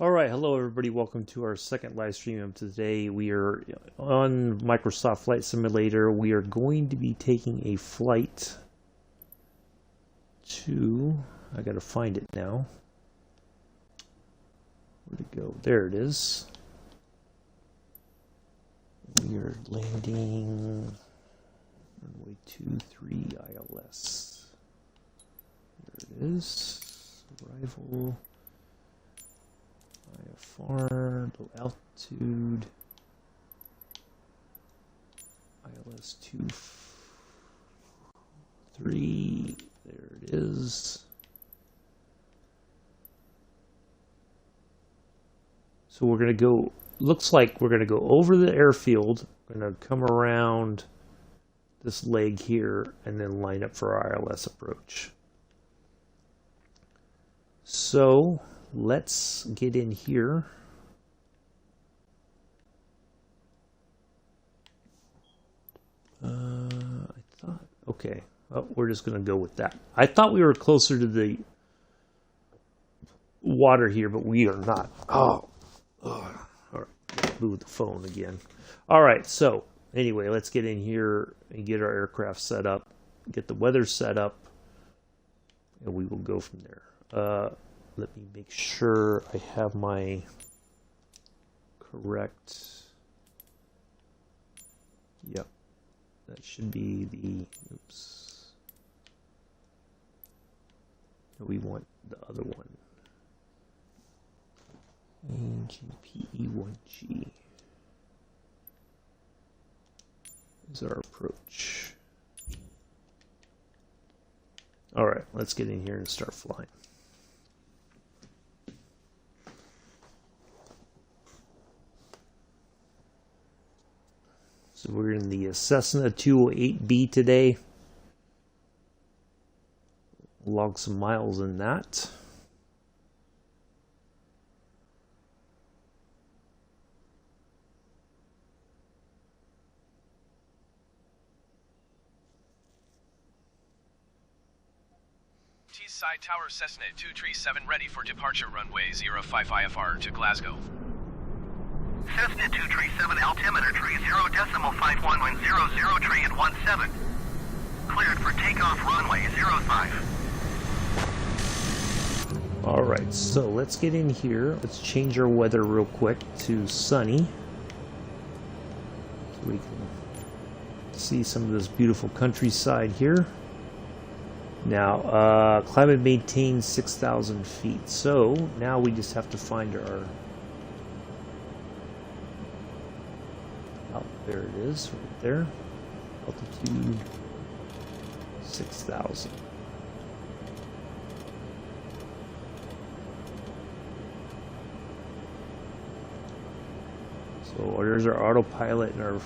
All right, hello everybody. Welcome to our second live stream of today. We are on Microsoft Flight Simulator. We are going to be taking a flight to, I gotta find it now. Where'd it go? There it is. We are landing runway 23 ILS. There it is. Arrival. IFR, low altitude, ILS 23, there it is. So we're going to go, looks like we're going to go over the airfield, we're going to come around this leg here, and then line up for our ILS approach. So let's get in here. I thought, okay, oh, we're just going to go with that. I thought we were closer to the water here, but we are not. Oh, all right, move the phone again. All right, so anyway, let's get in here and get our aircraft set up, get the weather set up, and we will go from there. Let me make sure I have my correct. Yep, that should be the. Oops. We want the other one. AGPE1G is our approach. All right, let's get in here and start flying. So we're in the Cessna 208B today. Log some miles in that. Tees Side Tower Cessna 237 ready for departure runway 05 IFR to Glasgow. Cessna 237 altimeter tree 0.5110 tree at 17. Cleared for takeoff runway 05. All right, so let's get in here. Let's change our weather real quick to sunny, so we can see some of this beautiful countryside here. Now, climate maintained 6,000 feet. So now we just have to find our. There it is, right there. Altitude 6,000. So there's our autopilot and our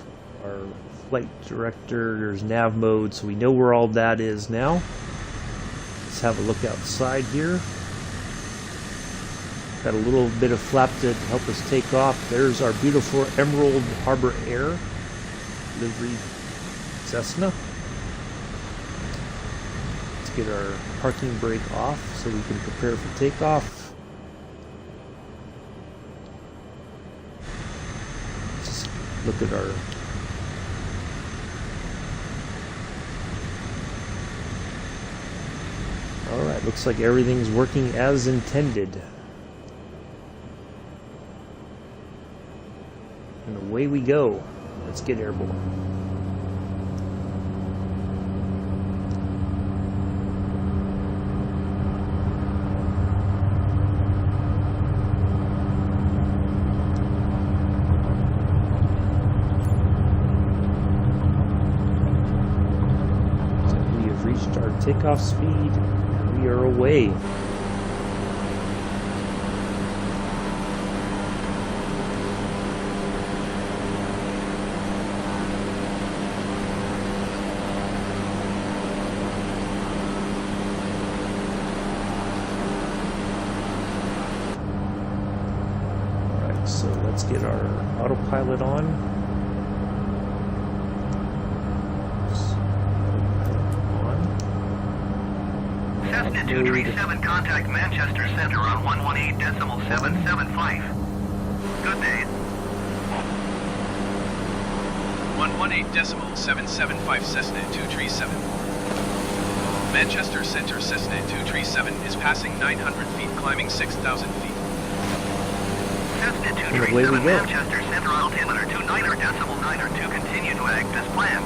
flight director. There's nav mode, so we know where all that is now. Let's have a look outside here. Got a little bit of flap to help us take off. There's our beautiful Emerald Harbor Air livery Cessna. Let's get our parking brake off so we can prepare for takeoff. Just look at our Alright, looks like everything's working as intended. And away we go. Let's get airborne. We have reached our takeoff speed and we are away. So let's get our autopilot on. Cessna 237, contact Manchester Center on 118.775. Good day. 118.775 Cessna 237. Manchester Center Cessna 237 is passing 900 feet, climbing 6,000 feet. Cessna And away we 237, go. Manchester Center altimeter 29.92, continue to act as planned.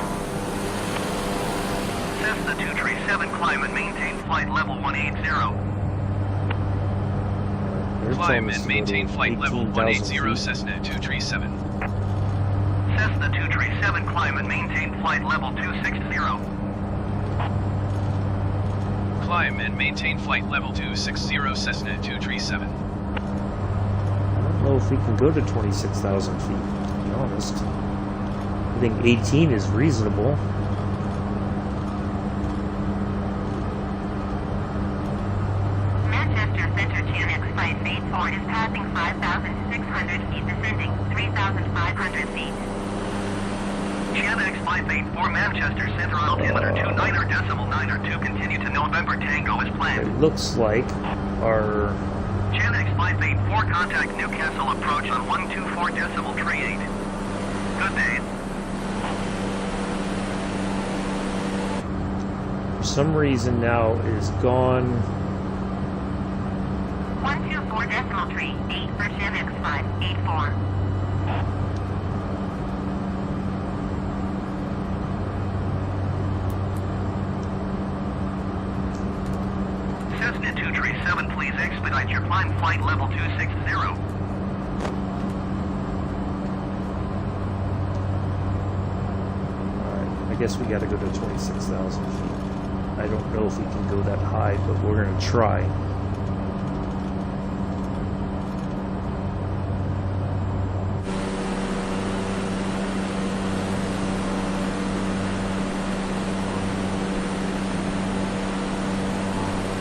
Cessna 237, climb and maintain flight level 180. There's Climb almost and maintain flight level 18,000 180 feet. Cessna 237. Cessna 237, climb and maintain flight level 260. Climb and maintain flight level 260 Cessna 237. I don't know if we can go to 26,000 feet, to be honest. I think 18 is reasonable. Manchester Center TNX Flight 84 is passing 5,600 feet, descending 3,500 feet. Channel X 584, Manchester Center altimeter 29.92, continue to November Tango as planned. It looks like our Channel X 584, contact Newcastle approach on 124.38. Good day. for some reason now is gone. 124.38 for Channel X 584. Cessna 237, please expedite your climb flight level 260. Alright, I guess we gotta go to 26,000 feet. I don't know if we can go that high, but we're gonna try.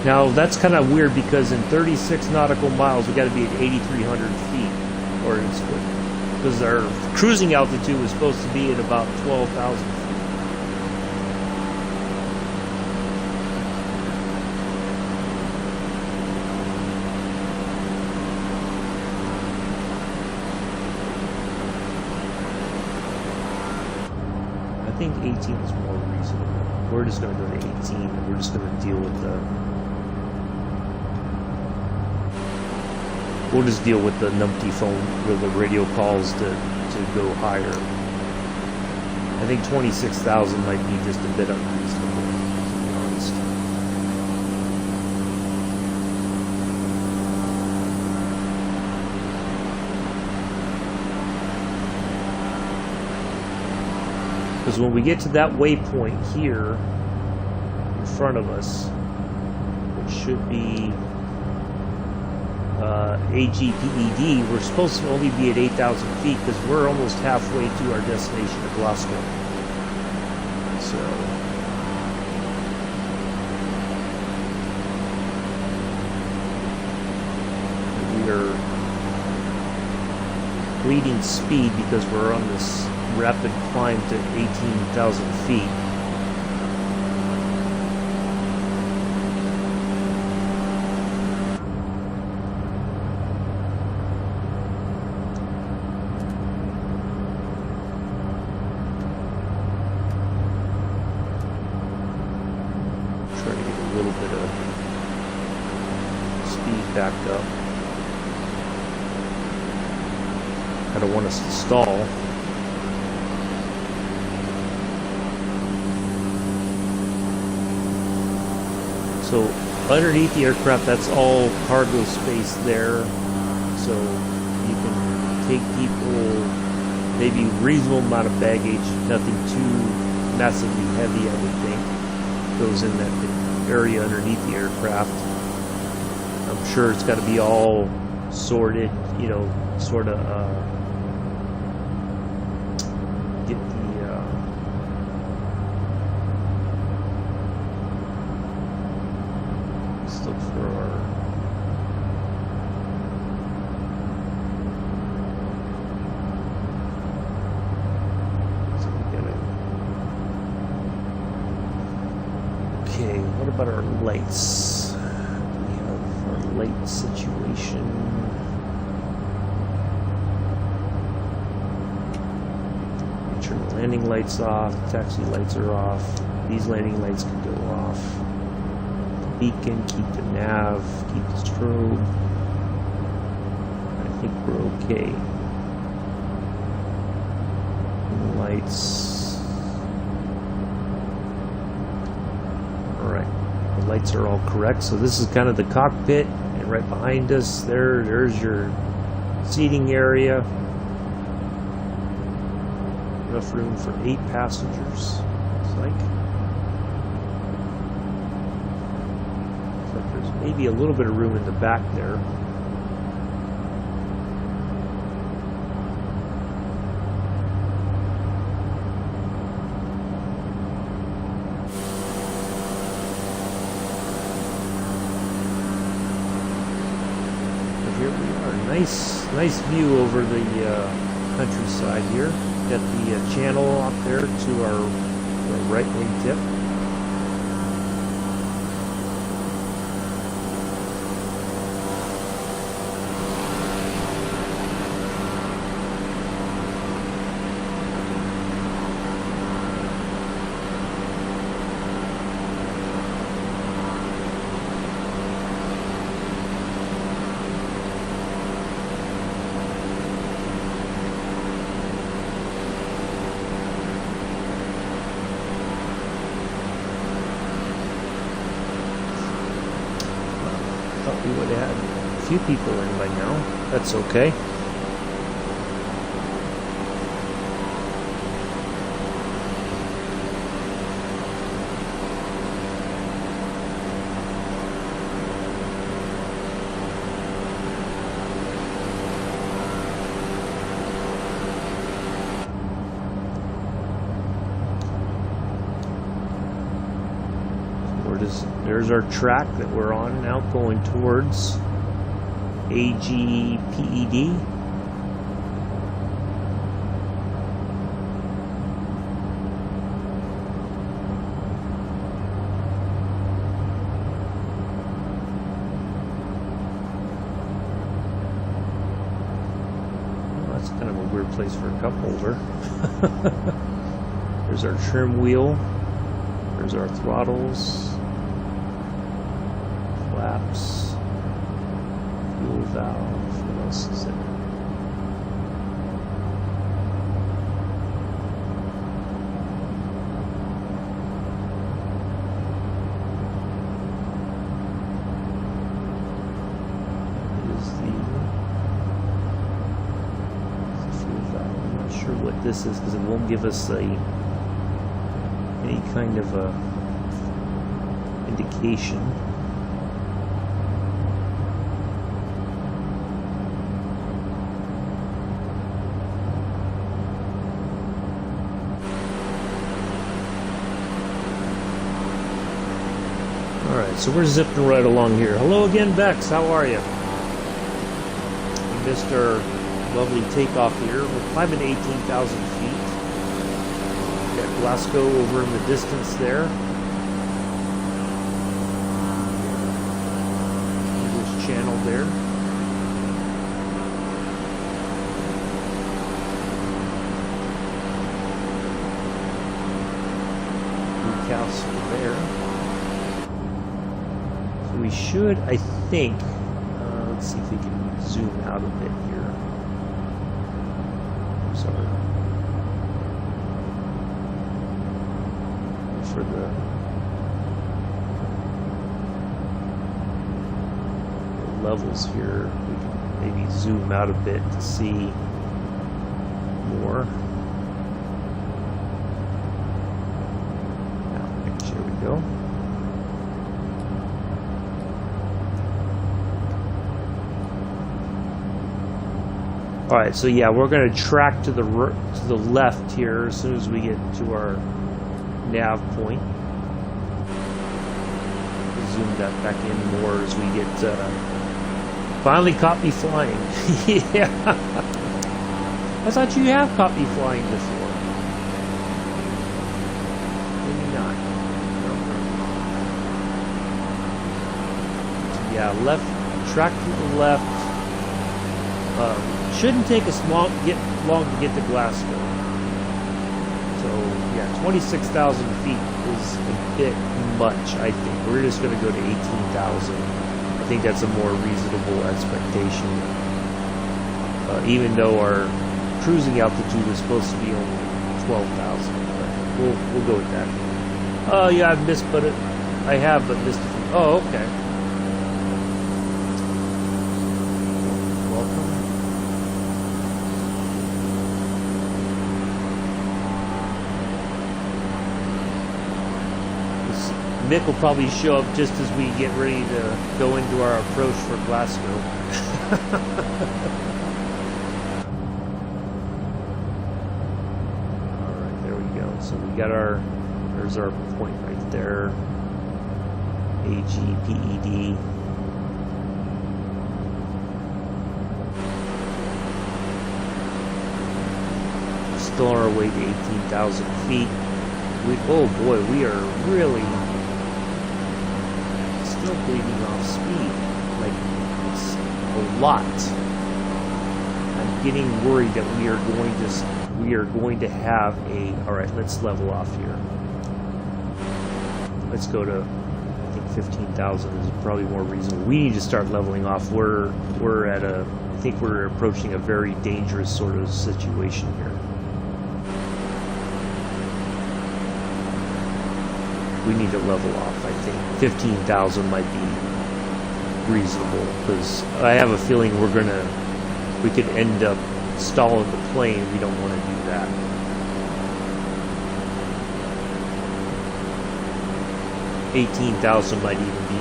Now that's kind of weird because in 36 nautical miles we got to be at 8,300 feet, or it's because our cruising altitude was supposed to be at about 12,000 feet. I think 18 is more reasonable. We're just going to go to 18 and we're just going to deal with the. We'll just deal with the numpty phone with the radio calls to go higher. I think 26,000 might be just a bit unreasonable, to be honest. Because when we get to that waypoint here in front of us, which should be AGPED, we're supposed to only be at 8,000 feet because we're almost halfway to our destination of Glasgow. So we are bleeding speed because we're on this rapid climb to 18,000 feet. Backed up. I don't want us to stall. So underneath the aircraft, that's all cargo space there. So you can take people, maybe reasonable amount of baggage, nothing too massively heavy, I would think, goes in that area underneath the aircraft. I'm sure it's got to be all sorted, you know, sort of get the let's look for our so we gotta, okay, what about our lights? situation. Turn the landing lights off, taxi lights are off, these landing lights can go off. Beacon, keep the nav, keep the strobe. I think we're okay. Lights. Alright, the lights are all correct. So this is kind of the cockpit, and right behind us there's your seating area. Enough room for 8 passengers, looks like. There's maybe a little bit of room in the back there. Nice view over the countryside here. Got the channel up there to our right wing tip. We would have had a few people in by now. That's okay. There's our track that we're on now, going towards AGPED. Well, that's kind of a weird place for a cup holder. There's our trim wheel. There's our throttles. Flaps, fuel valve, what else is there? Is the fuel valve. I'm not sure what this is because it won't give us any kind of a indication. Alright, so we're zipping right along here. Hello again, Bex. How are you? We missed our lovely takeoff here. We're climbing 18,000 feet. We got Glasgow over in the distance there. English Channel there. Newcastle there. We should, I think, let's see if we can zoom out a bit here. Sorry. For the levels here, we can maybe zoom out a bit to see more. Here we go. All right, so yeah, we're going to track to the left here as soon as we get to our nav point. Zoom that back in more as we get. Finally, caught me flying. Yeah, I thought you have caught me flying before. Maybe not. Yeah, left track to the left. Shouldn't take us long to get to Glasgow. So yeah, 26,000 feet is a bit much. I think we're just going to go to 18,000. I think that's a more reasonable expectation. Even though our cruising altitude is supposed to be only 12,000, we'll go with that. Oh yeah, I've missed, but I have, but missed. Oh, okay. Welcome. Mick will probably show up just as we get ready to go into our approach for Glasgow. Alright, there we go. So we got there's our point right there. AGPED. Still on our way to 18,000 feet. Oh boy, we are really still bleeding off speed. Like, it's a lot. I'm getting worried that we are going to have a. All right, let's level off here. Let's go to, I think 15,000 is probably more reasonable. We need to start leveling off. We're at a. I think we're approaching a very dangerous sort of situation here. We need to level off. I think 15,000 might be reasonable, because I have a feeling we could end up stalling the plane. We don't want to do that. $18,000 might even be.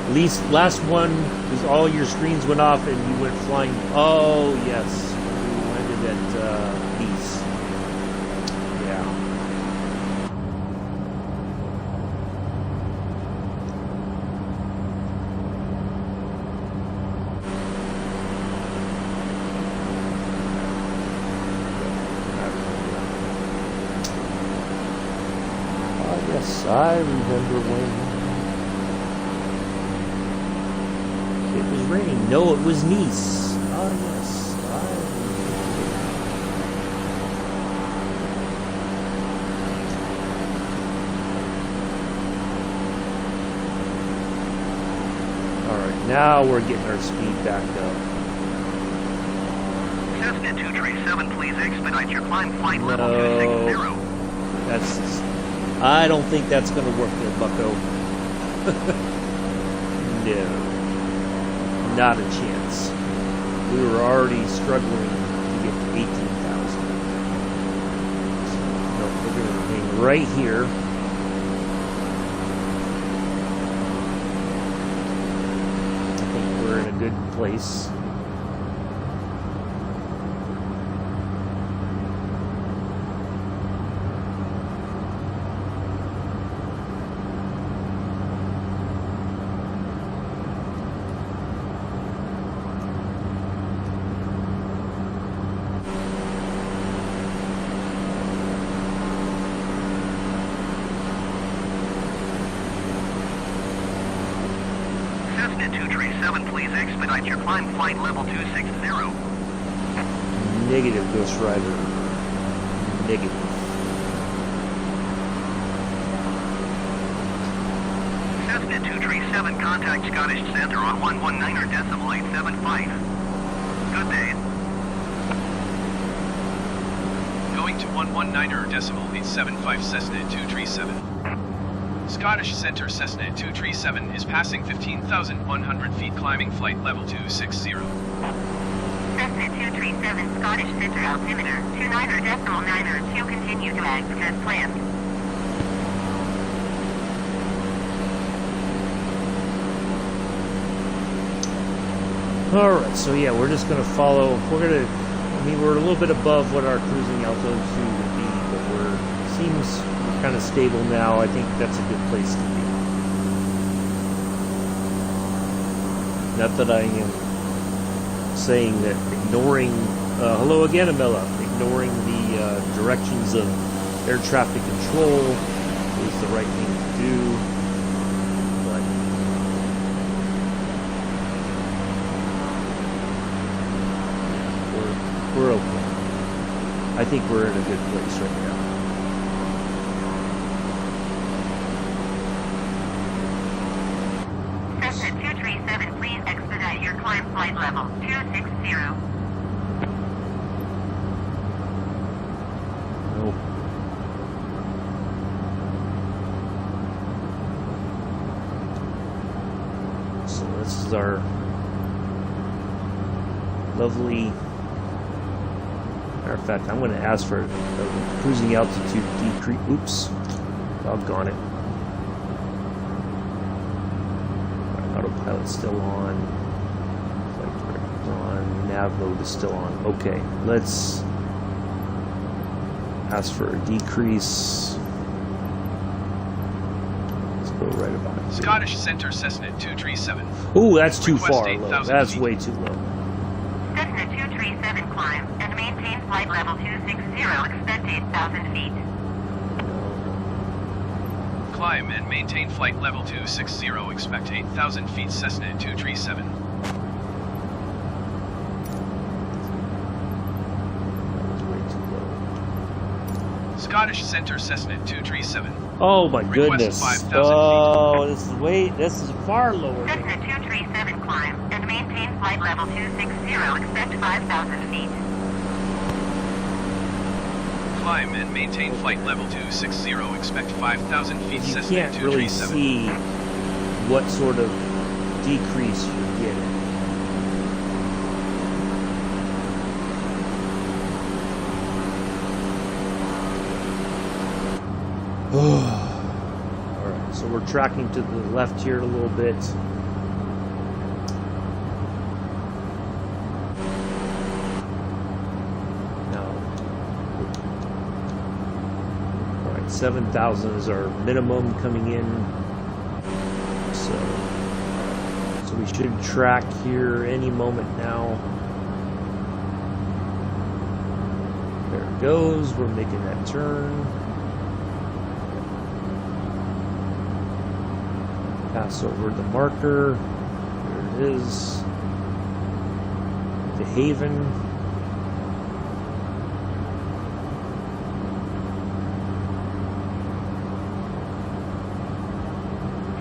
At least last one was all your screens went off and you went flying. Oh yes, we landed at Nice. Yeah. Yes, I remember when it was raining. No, it was Nice. Ah, yes, I remember. All right, now we're getting our speed back up. Cessna 237, please expedite your climb flight level 260. That's. I don't think that's going to work there, bucko. No. Not a chance. We were already struggling to get to 18,000. No, we're going to hang right here. I think we're in a good place. Cessna 237, please expedite your climb flight level 260. Negative, Ghost Rider. Negative. Cessna 237, contact Scottish Centre on 119.875. Good day. Going to 119.875 Cessna 237. Scottish Centre Cessna 237 is passing 15,100 feet climbing flight level 260. Cessna 237 Scottish Centre altimeter 29.902 continue to act as planned. Alright, so yeah, we're just going to follow. We're a little bit above what our cruising altitude would be, but seems kind of stable now. I think that's a good place to be. Not that I am saying that ignoring, hello again, Amela, ignoring the directions of air traffic control is the right thing to do. But We're okay. I think we're in a good place right now. Cessna 237, please expedite your climb flight level 260. Nope. So this is our lovely. Matter of fact, I'm going to ask for a cruising altitude decrease. Oops. Doggone it. Autopilot's still on. Flight director's on. Nav mode is still on. Okay, let's ask for a decrease. Let's go right about it. Scottish Centre Cessna 237. Ooh, that's too Request far 8,000 low. That's feet. way too low. Cessna 237, climb and maintain flight level 260, expect 8,000 feet. Climb and maintain flight level 260. Expect 8,000 feet. Cessna 237. That was way too low. Scottish Centre Cessna 237. Oh my Request goodness. 5,000 Oh, this is far lower than Cessna 237, climb and maintain flight level 260, expect 5,000 feet. Climb and maintain flight level 260. Expect 5,000 feet. you Cessna can't really 237. see what sort of decrease you're getting. Alright, so we're tracking to the left here a little bit. Now, alright, 7,000 is our minimum coming in. So we should track here any moment now. There it goes, we're making that turn. Pass over the marker. There it is. The Haven.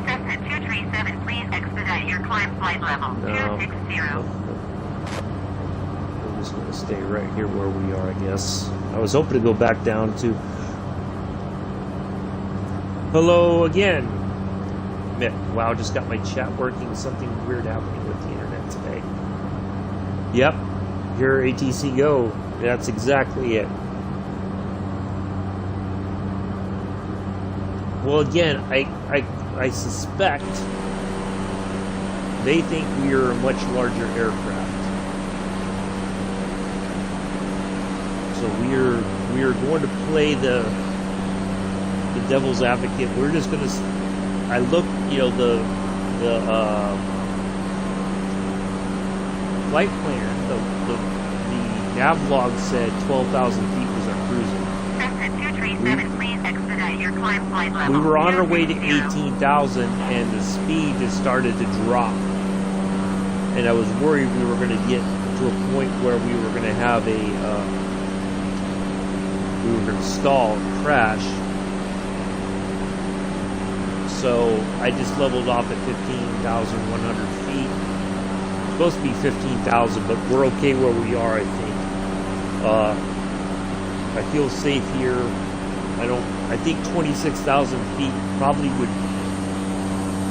Cessna 237, please expedite your climb flight level No. 260. We're just going to stay right here where we are, I guess. I was hoping to go back down to. Hello again. Wow, just got my chat working. Something weird happening with the internet today. Yep, here ATC Go. That's exactly it. Well, again, I suspect they think we are a much larger aircraft. So we are going to play the devil's advocate. We're just going to. I looked, the flight plan, the nav log said 12,000 feet was our cruising. Cessna 237, please expedite your climb flight level. We were on our way to 260. 18,000 and the speed just started to drop. And I was worried we were going to get to a point where we were going to have we were going to stall and crash. So I just leveled off at 15,100 feet. It's supposed to be 15,000, but we're okay where we are, I think. I feel safe here. I think 26,000 feet probably would.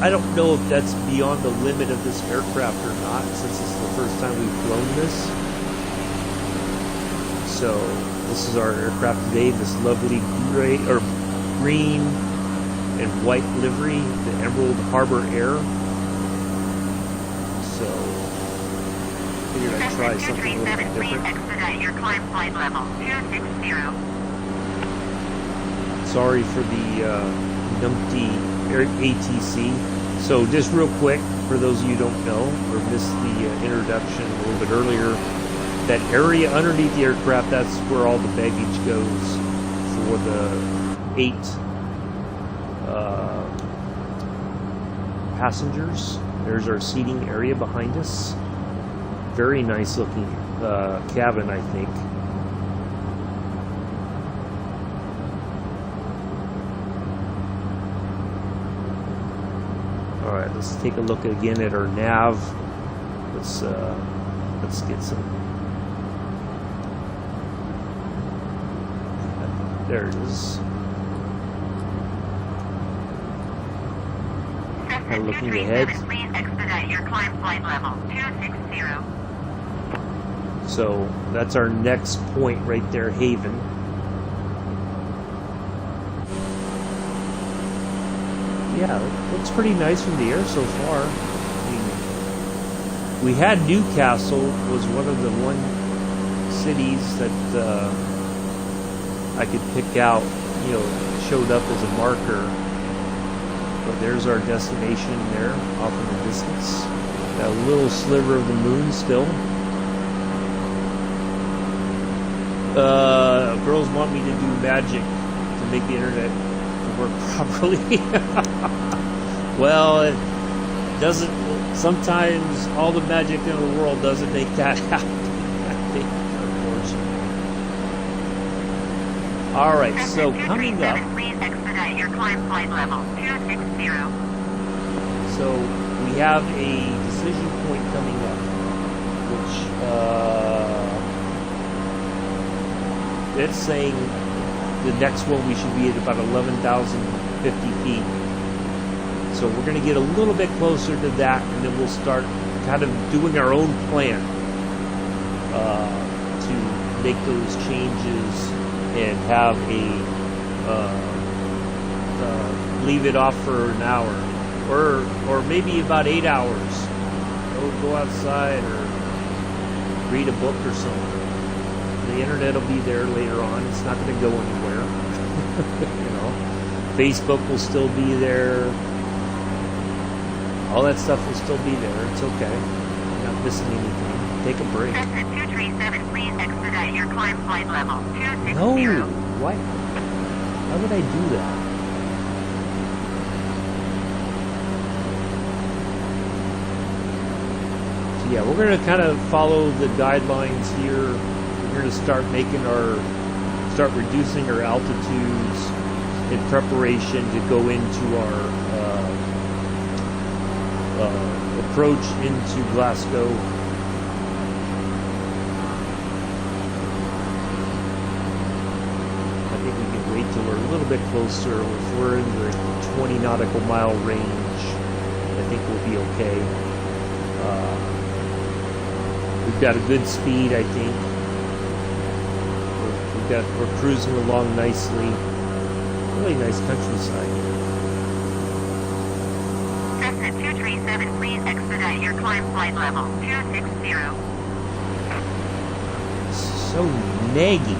I don't know if that's beyond the limit of this aircraft or not, since this is the first time we've flown this. So this is our aircraft today, this lovely green and white livery, the Emerald Harbor Air. So, figured I'd try something a little bit please different. expedite your climb flight level 260. Sorry for the numpty ATC. So, just real quick, for those of you who don't know or missed the introduction a little bit earlier, that area underneath the aircraft, that's where all the baggage goes for the 8 passengers. There's our seating area behind us. Very nice looking cabin, I think. All right, let's take a look again at our nav. Let's get some. There it is. Cessna Looking ahead. 237, please expedite your climb flight level 260. So that's our next point right there, Haven. Yeah, it looks pretty nice from the air so far. I mean, we had Newcastle was one of the cities that I could pick out, showed up as a marker. But there's our destination there, off in the distance. Got a little sliver of the moon still. Girls want me to do magic to make the internet work properly. Well, it doesn't. Sometimes all the magic in the world doesn't make that happen. I think, unfortunately. All right, so coming up. Please expedite your climb flight level 260. So we have a decision point coming up, which it's saying the next one we should be at about 11,050 feet. So we're going to get a little bit closer to that, and then we'll start kind of doing our own plan to make those changes and have leave it off for an hour, or maybe about 8 hours. Go outside or read a book or something. The internet will be there later on. It's not going to go anywhere. Facebook will still be there. All that stuff will still be there. It's okay. You're not missing anything. Take a break. Cessna 237, please expedite your climb flight level 260. No. Why? Why would I do that? So yeah, we're going to kind of follow the guidelines here. We're going to start reducing our altitudes in preparation to go into our approach into Glasgow. I think we can wait till we're a little bit closer. If we're in the 20 nautical mile range, I think we'll be okay. We've got a good speed, I think. We're cruising along nicely. Really nice countryside. Cessna 237, please expedite your climb flight level 260. So naggy.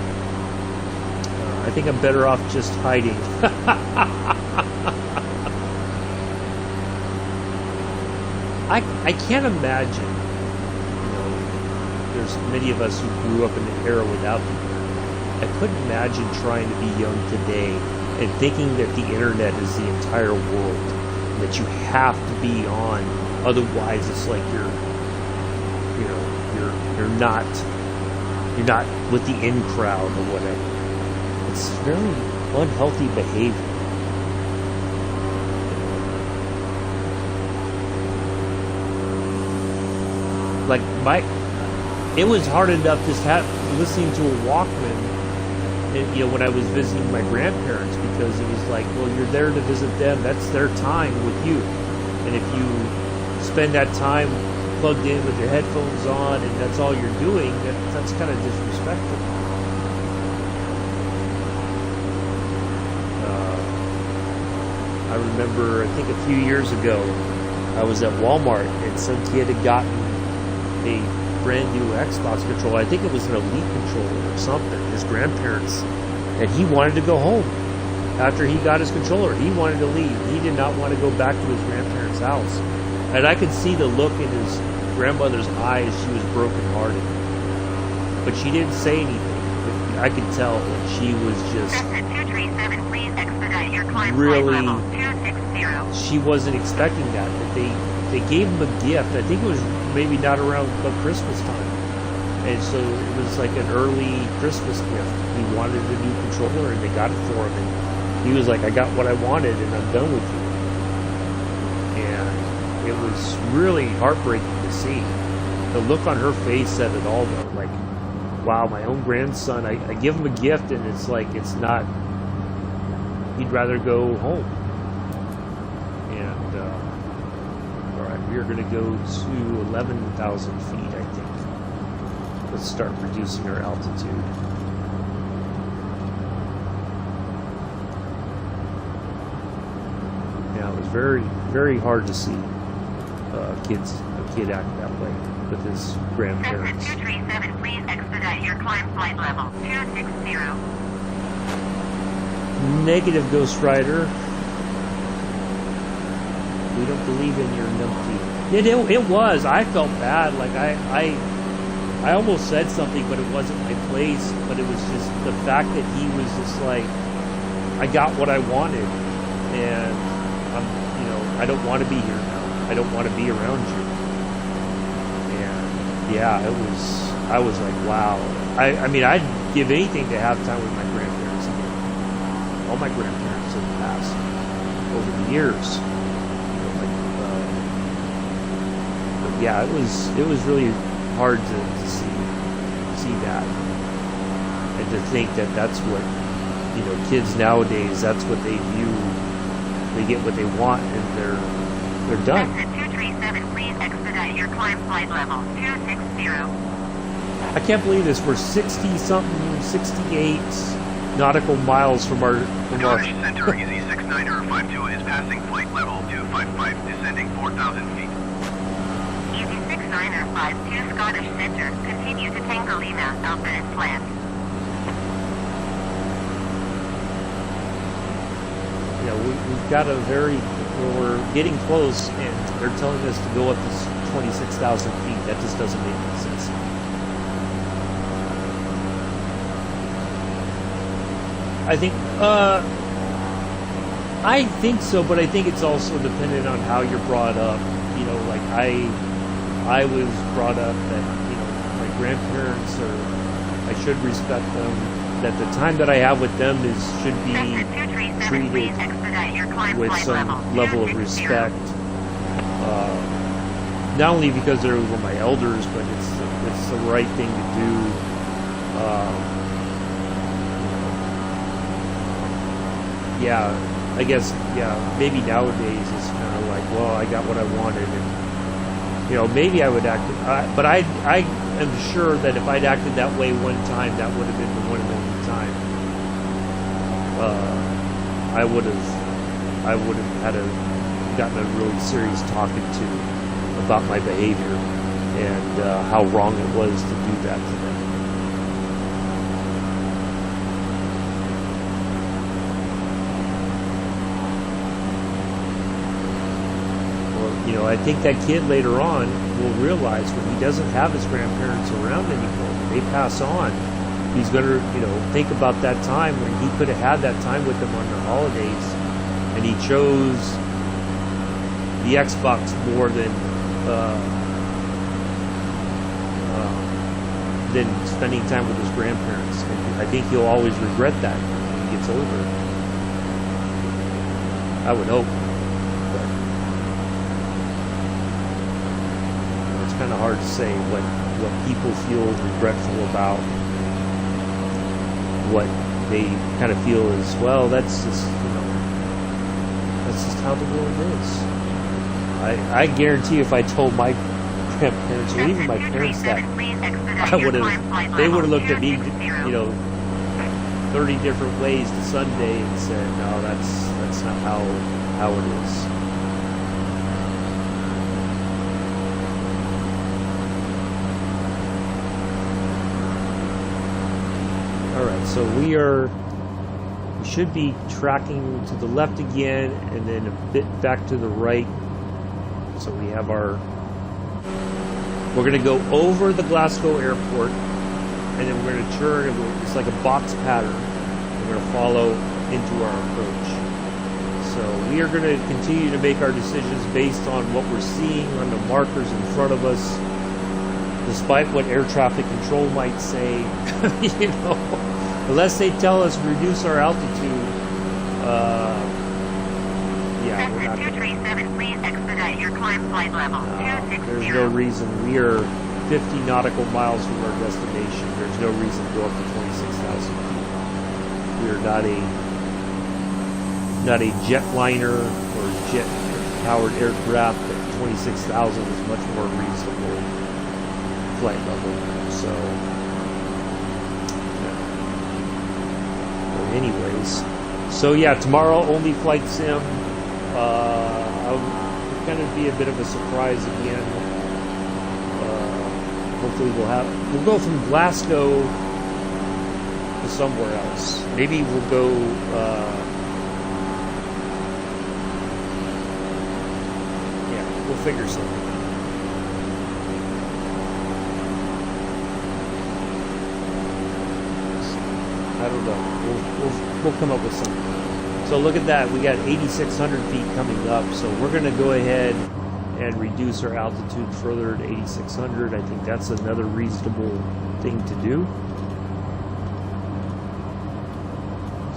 I think I'm better off just hiding. I can't imagine. There's many of us who grew up in the era without the internet. I couldn't imagine trying to be young today and thinking that the internet is the entire world, that you have to be on, otherwise it's like you're not with the in crowd or whatever. It's very unhealthy behavior. Like it was hard enough just listening to a Walkman, when I was visiting my grandparents, because it was like, well, you're there to visit them. That's their time with you. And if you spend that time plugged in with your headphones on and that's all you're doing, that's kind of disrespectful. I remember, I think a few years ago, I was at Walmart and some kid had gotten a brand new Xbox controller. I think it was an Elite controller or something, his grandparents, and he wanted to go home after he got his controller. He wanted to leave. He did not want to go back to his grandparents' house, and I could see the look in his grandmother's eyes. She was brokenhearted, but she didn't say anything. But I could tell that she was just Cessna 237, please expedite your climb really. flight level 260. She wasn't expecting that. They gave him a gift. I think it was maybe not around but Christmas time. And so it was like an early Christmas gift. He wanted a new controller, and they got it for him. And he was like, I got what I wanted, and I'm done with you. And it was really heartbreaking to see. The look on her face said it all, though. Like, wow, my own grandson, I give him a gift, and it's like, it's not, he'd rather go home. And, all right, we are going to go to 11,000 feet, I think. Let's start reducing our altitude. Yeah, it was very, very hard to see a kid act that way with his grandparents. Cessna 237, please expedite your climb flight level 260. Negative, Ghost Rider. We don't believe in your numpty. It was. I felt bad. Like I almost said something, but it wasn't my place. But it was just the fact that he was just like, I got what I wanted, and I don't want to be here now. I don't want to be around you. And yeah, I was like, wow. I mean, I'd give anything to have time with my grandparents again. All my grandparents have passed over the years. But yeah, it was really hard to see that, and to think that that's what kids nowadays, that's what they view. They get what they want, and they're done. Cessna 237, please expedite your climb flight level 260. I can't believe this. We're 60-something, 68 nautical miles from our Scottish Center Easy 6952 is passing flight level 255, descending 4,000 feet. Easy 6952 Scottish Center, continue to Tango Lima, Alpha as planned. Yeah, we've got a we're getting close, and they're telling us to go up to 26,000 feet. That just doesn't make any sense. I think so, but I think it's also dependent on how you're brought up. Like I was brought up that, my grandparents I should respect them, that the time that I have with them should be treated with some level of respect. Not only because they were my elders, but it's the right thing to do. Yeah, I guess, maybe nowadays it's kind of like, well, I got what I wanted, and maybe I would act, but I am sure that if I'd acted that way one time, that would have been the one and only time. I would have gotten a really serious talking to about my behavior and how wrong it was to do that to them. I think that kid later on will realize when he doesn't have his grandparents around anymore, when they pass on, he's going to, think about that time when he could have had that time with them on the holidays, and he chose the Xbox more than spending time with his grandparents. And I think he'll always regret that when he gets older. I would hope. Kind of hard to say what people feel regretful about, what they kind of feel is, well, that's just how the world is. I guarantee if I told my grandparents or even my parents that, they would have looked at me 30 different ways to Sunday and said, no, that's not how it is. So we should be tracking to the left again, and then a bit back to the right. So we have we're going to go over the Glasgow airport, and then we're going to turn. It's like a box pattern. We're going to follow into our approach. So we are going to continue to make our decisions based on what we're seeing on the markers in front of us. despite what air traffic control might say, you know, unless they tell us reduce our altitude, yeah, we're not Cessna 237, please expedite your climb flight level 260. there's no reason. We are 50 nautical miles from our destination. There's no reason to go up to 26,000 feet. We are not a jetliner or jet-powered aircraft. At 26,000 is much more reasonable flight level. So, yeah. Anyways, so yeah, tomorrow only flight sim. It's going to be a bit of a surprise again. Hopefully we'll go from Glasgow to somewhere else. Maybe we'll go yeah, we'll figure something. I don't know. We'll come up with something. So look at that. We got 8,600 feet coming up. So we're going to go ahead and reduce our altitude further to 8,600. I think that's another reasonable thing to do.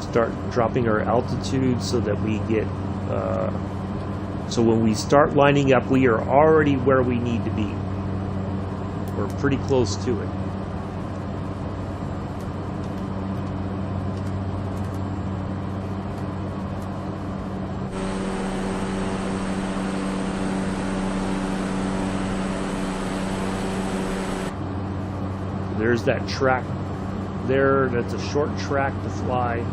Start dropping our altitude so that we get so when we start lining up, we are already where we need to be. We're pretty close to it. There's that track there. That's a short track to fly.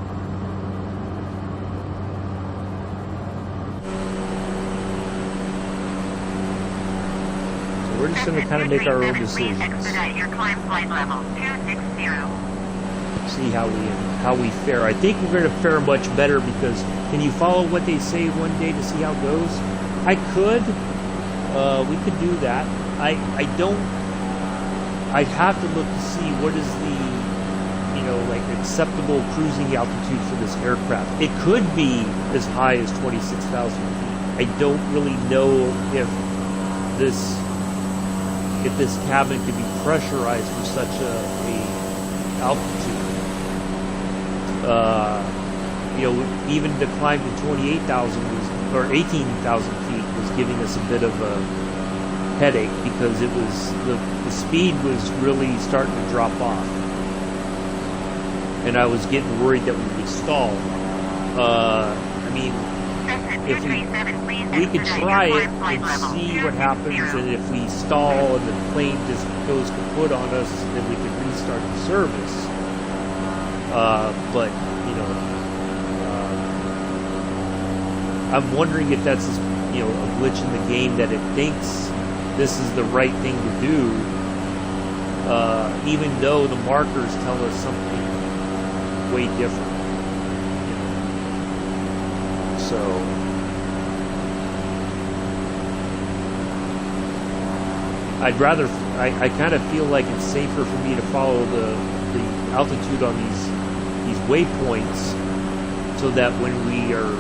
So we're just going to kind of make our own decisions. Expedite your climb flight level 260. See how we fare. I think we're going to fare much better because can you follow what they say one day to see how it goes? I could. We could do that. I don't. I'd have to look to see what is the, you know, like acceptable cruising altitude for this aircraft. It could be as high as 26,000 feet. I don't really know if this cabin could be pressurized for such a altitude. You know, even to climb to 28,000 or 18,000 feet was giving us a bit of a headache because it was the speed was really starting to drop off, and I was getting worried that we would stall. I mean, if we could try it and see what happens, and if we stall and the plane just goes kaput on us, then we could restart the service. But you know, I'm wondering if that's a glitch in the game that it thinks this is the right thing to do, even though the markers tell us something way different. So, I kind of feel like it's safer for me to follow the altitude on these waypoints, so that when we are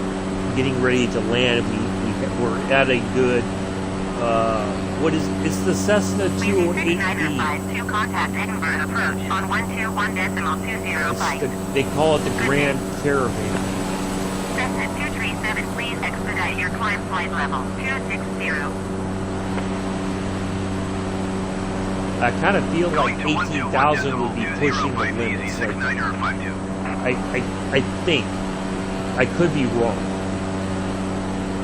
getting ready to land, we're at a good. It's the Cessna 208B. To contact Edinburgh approach on 121.205. They call it the Grand Caravan. Cessna 237, please expedite your climb flight level 260. I kind of feel like 18,000 would be pushing the limits. I think. I could be wrong.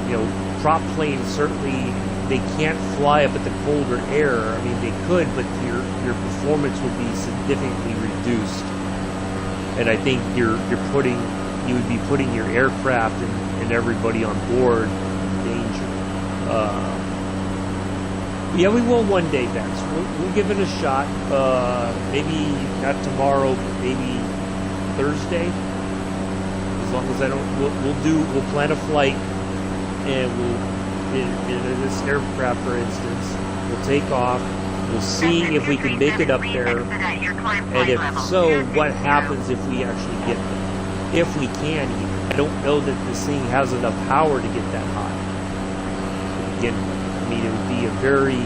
You know, prop planes certainly, they can't fly up at the colder air. I mean, they could, but your performance would be significantly reduced. And I think you would be putting your aircraft and everybody on board in danger. Yeah, we will one day, Bex. We'll give it a shot. Maybe not tomorrow, maybe Thursday. As long as I don't, we'll plan a flight, and in this aircraft, for instance, we'll take off. We'll see if we can make it up there, and if so, what happens if we actually get there? If we can, I don't know that this thing has enough power to get that high. Again, I mean, it would be a very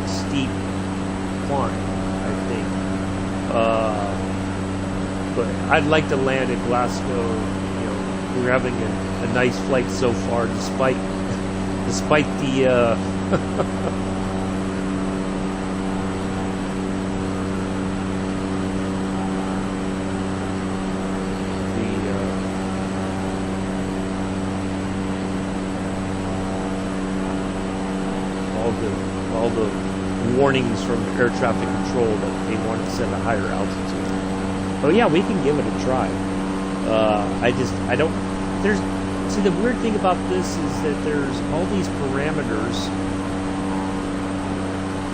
steep climb, I think. But I'd like to land at Glasgow. You know, we're having a nice flight so far, despite the all the warnings from air traffic control that they want to set a higher altitude. But yeah, we can give it a try. See, the weird thing about this is that there's all these parameters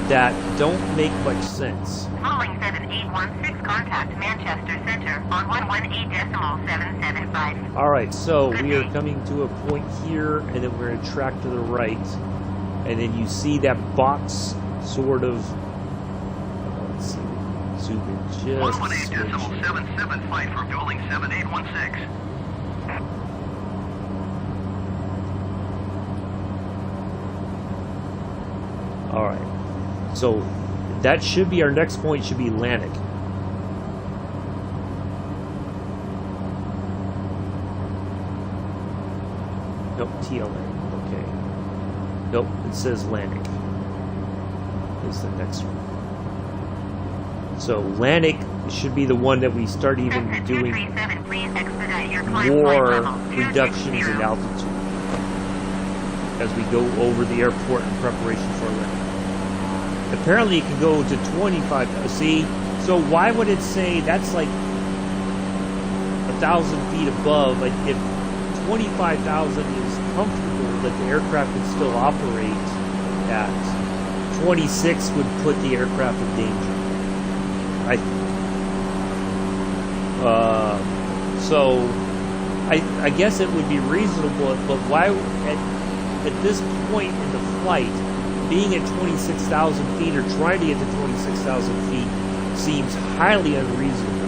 that don't make much sense. Following 7816, contact Manchester Center on 118.775. Alright, so we are coming to a point here, and then we're going to track to the right. And then you see that box sort of... let's see, zoom in just a smidge. 118.775 for fueling 7816. Alright, so that should be our next point, should be Lannick. Nope, TLA, okay. Nope, it says Lannick is the next one. So Lannick should be the one that we start even doing more reductions in altitude as we go over the airport in preparation for landing. Apparently it can go to 25. See, so why would it say that's like 1,000 feet above? Like if 25,000 is comfortable that the aircraft can still operate at, 26 would put the aircraft in danger. So I guess it would be reasonable, but why at this point in the flight, being at 26,000 feet or trying to get to 26,000 feet seems highly unreasonable.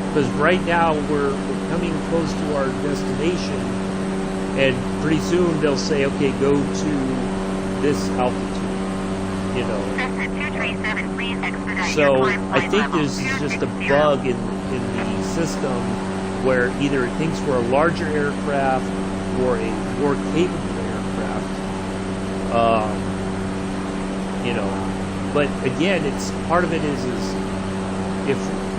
Because right now we're coming close to our destination, and pretty soon they'll say, okay, go to this altitude, you know. So I think this is just a bug in the system where either it thinks we're a larger aircraft or a more capable aircraft, you know. But again, it's part of it is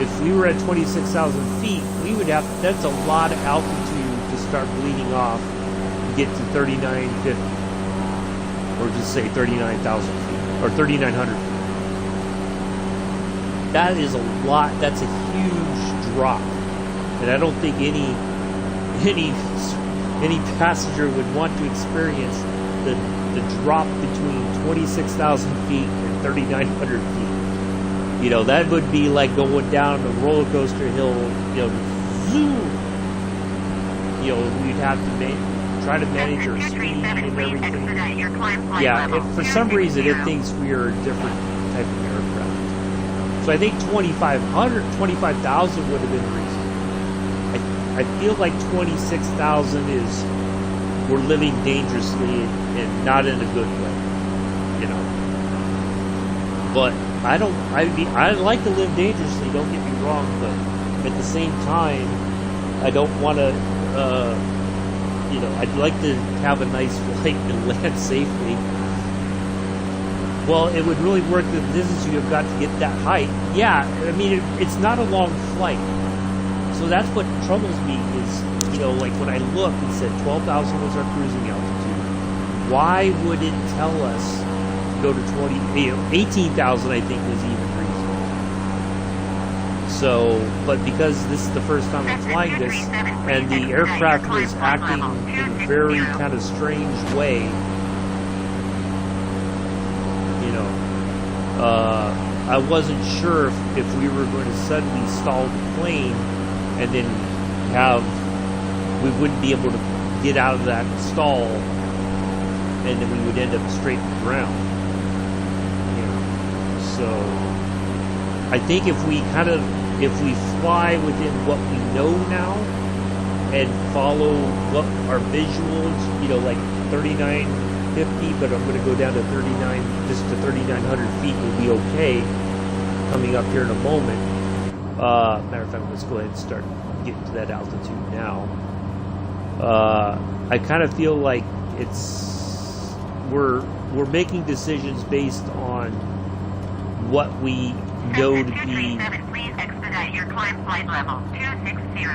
if we were at 26,000 feet, we would have, that's a lot of altitude to start bleeding off to get to 3950, or just say 39,000 feet or 3,900 feet. That is a lot. That's a huge drop, and I don't think any passenger would want to experience the drop between 26,000 feet and 3,900 feet. You know, that would be like going down a roller coaster hill. You know, zoom. You know, we'd have to try to manage our speed and everything. Yeah, if for some reason it thinks we are a different type of aircraft. So I think 25,000 would have been reasonable. I feel like 26,000 is, we're living dangerously and not in a good way, you know. But I like to live dangerously, don't get me wrong, but at the same time, I don't want to, you know, I'd like to have a nice flight and land safely. Well, it would really work the distance you have got to get that height. Yeah, I mean, it's not a long flight. So that's what troubles me is, you know, like when I looked, it said 12,000 was our cruising altitude. Why would it tell us to go to 18,000, I think, was even reasonable. So, but because this is the first time I'm flying this, and the aircraft was acting in a very kind of strange way, you know, I wasn't sure if we were going to suddenly stall the plane and then we wouldn't be able to get out of that stall, and then we would end up straight to the ground. You know, so I think if we fly within what we know now and follow what our visuals, you know, like 39 50, but I'm going to go down to 39, just to 3,900 feet will be okay. Coming up here in a moment. Matter of fact, let's go ahead and start getting to that altitude now. I kind of feel like we're making decisions based on what we know to be. Please expedite your climb flight level 260.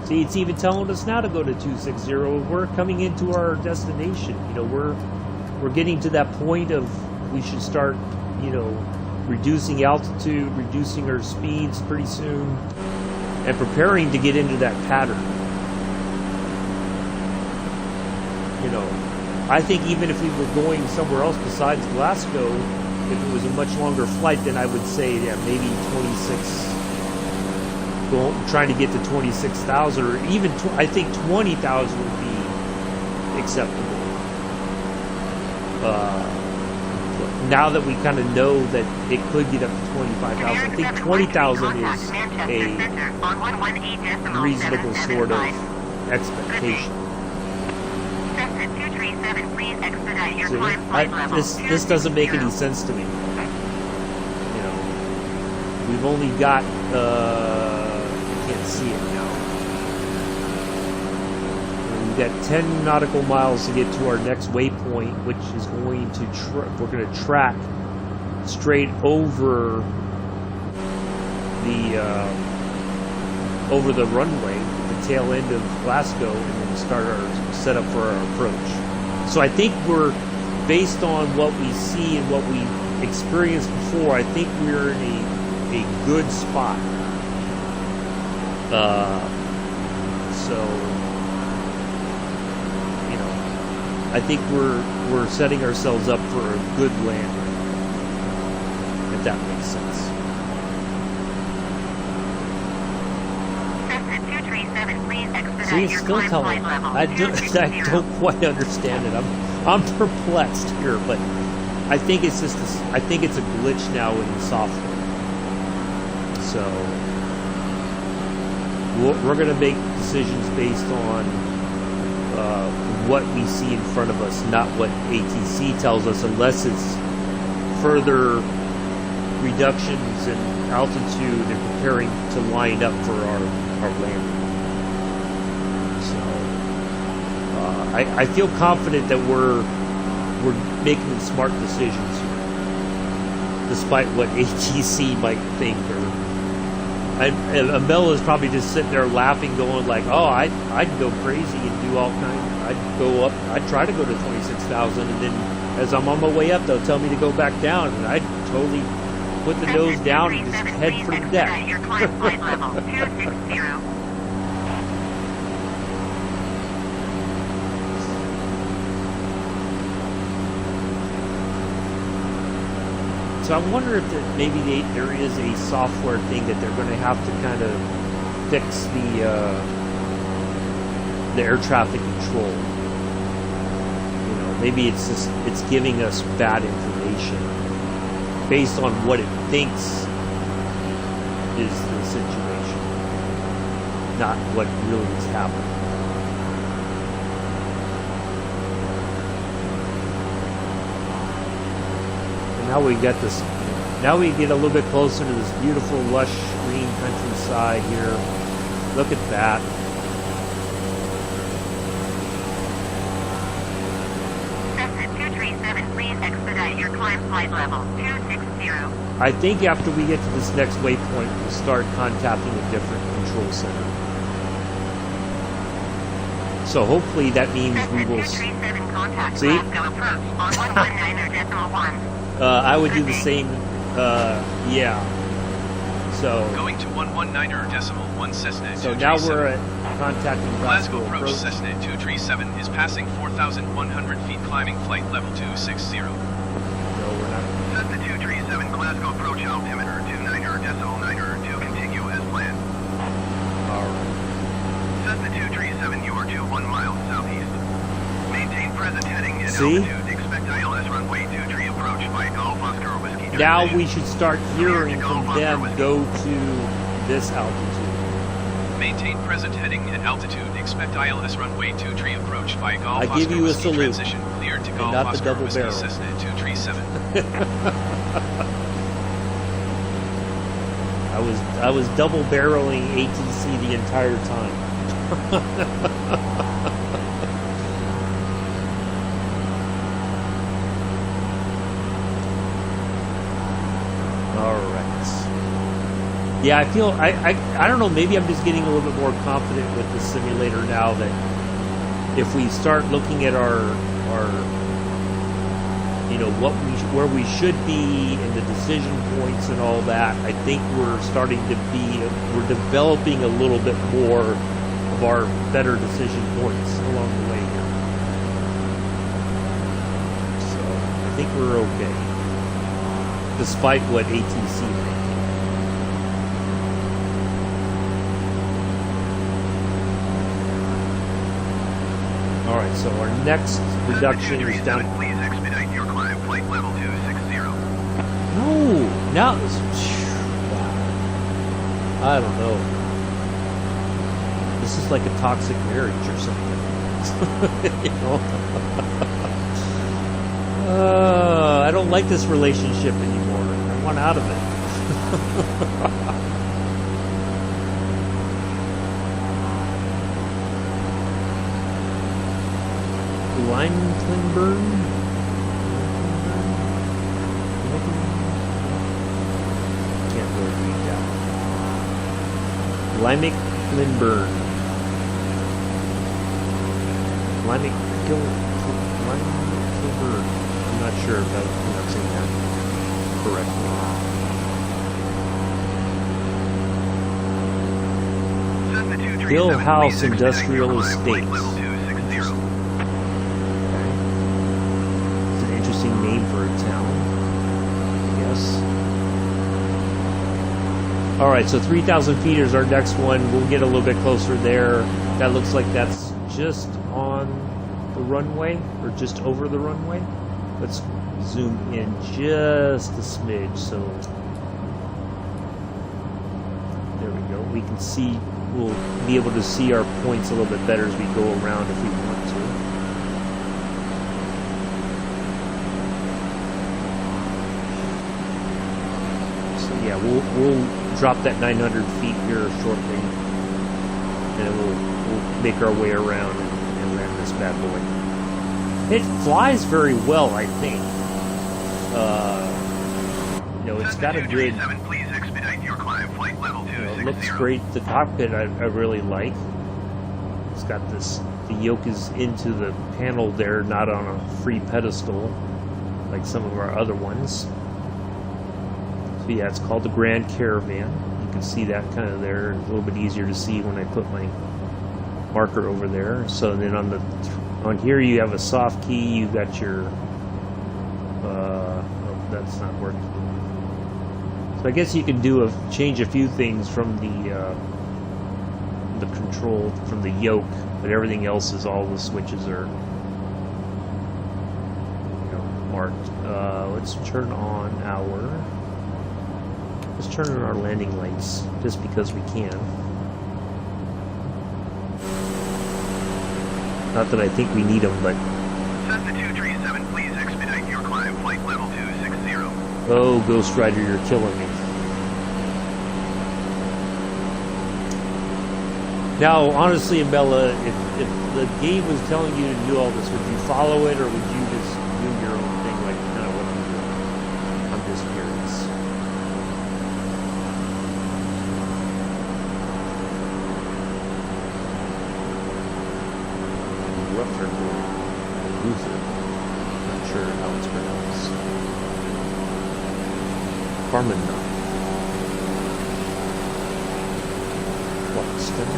See, it's even telling us now to go to 260. We're coming into our destination. You know, we're getting to that point of we should start, you know, reducing altitude, reducing our speeds pretty soon, and preparing to get into that pattern. You know, I think even if we were going somewhere else besides Glasgow, if it was a much longer flight, then I would say that maybe 26. Trying to get to 26,000, or even I think 20,000 would be acceptable. Now that we kind of know that it could get up to 25,000, I think 20,000 is a reasonable sort of expectation. See, this doesn't make any sense to me. You know, we've only got can't see it now. We've got 10 nautical miles to get to our next waypoint, which is going to we're going to track straight over the runway, the tail end of Glasgow, and then start our set up for our approach. So I think we're based on what we see and what we experienced before. I think we're in a good spot. So, you know, I think we're setting ourselves up for a good landing, if that makes sense. See, it's still telling. I don't quite understand it. I'm perplexed here, but I think it's just I think it's a glitch now in the software. So we're going to make decisions based on what we see in front of us, not what ATC tells us, unless it's further reductions in altitude and preparing to line up for our landing. So I feel confident that we're making smart decisions here, despite what ATC might think. And Amel is probably just sitting there laughing, going like, "Oh, I'd go crazy and do all kinds. I'd go up. I'd try to go to 26,000, and then as I'm on my way up, they'll tell me to go back down, and I'd totally put the nose down and just head for the deck." So I wonder if maybe there is a software thing that they're going to have to kind of fix the air traffic control. You know, maybe it's giving us bad information based on what it thinks is the situation, not what really is happening. Now we got this. Now we get a little bit closer to this beautiful, lush green countryside here. Look at that. Cessna 237, please expedite your climb flight level 260. I think after we get to this next waypoint, we'll start contacting a different control center. So hopefully that means we will see. I would do the same. Yeah. So. Going to 119.1 Cessna. So now we're at contacting Glasgow approach. Cessna 237 is passing 4,100 feet, climbing flight level 260. No, we're not. Cessna 237 Glasgow approach altimeter 29.9 continue as planned. All right. Cessna 237, you are 21 miles southeast. Maintain present heading and See? altitude. Expect ILS runway 23 approach by Golf Oscar Whiskey. Now we should start hearing from them go to this altitude. Maintain present heading at altitude. Expect ILS runway 23 approach by Golf I Oscar give you a Whiskey salute, transition. Cleared to and Golf not the Oscar double Whiskey barrel. Cessna 237. I was double barreling ATC the entire time. All right. Yeah, I feel I don't know. Maybe I'm just getting a little bit more confident with the simulator now that if we start looking at our where we should be and the decision points and all that, I think we're developing a little bit more of our better decision points along the way here. So I think we're okay, despite what ATC thinks. All right, so our next reduction is down. Please expedite your climb, flight level 260. No, now this. I don't know. This is like a toxic marriage or something. You know? I don't like this relationship anymore. I want out of it. Limecklenburg? Can't really read that. Limecklenburg. Limecklenburg. I'm not sure if I was pronouncing that correctly. Hill House Industrial Estates. Name for a town, I guess. All right, so 3,000 feet is our next one. We'll get a little bit closer there. That looks like that's just on the runway, or just over the runway. Let's zoom in just a smidge. So there we go. We can see, we'll be able to see our points a little bit better as we go around if we want to. Yeah, we'll drop that 900 feet here shortly, and we'll make our way around and land this bad boy. It flies very well, I think. It's got a good. Please expedite your climb, flight level 260. It looks great. The cockpit I really like. It's got this. The yoke is into the panel there, not on a free pedestal like some of our other ones. Yeah, it's called the Grand Caravan. You can see that kind of there. It's a little bit easier to see when I put my marker over there. So then on here you have a soft key. You've got your. Oh, that's not working. So I guess you can change a few things from the control from the yoke, but everything else is all the switches are marked. Let's turn on our. Let's turn on our landing lights, just because we can. Not that I think we need them, but... Cessna 237, please expedite your climb, flight level 260. Oh, Ghost Rider, you're killing me. Now, honestly, Bella, if the game was telling you to do all this, would you follow it, or would you just do your own thing, like kind of what I'm doing? I'm just curious. Luther. Not sure how it's pronounced. Farmington. Buxton.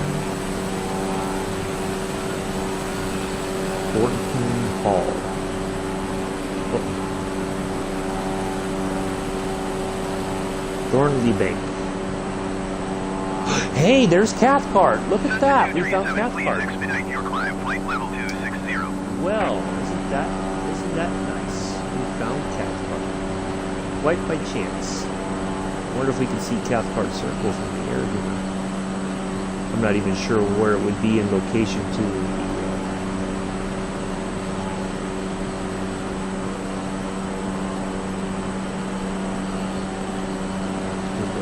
Thornton Hall. Oh. Thornley Bank. Hey, there's Cathcart. Look at that. We found Cathcart. Well, isn't that nice? We found Cathcart. Quite by chance. I wonder if we can see Cathcart Circle from the air here. I'm I'm not even sure where it would be in location to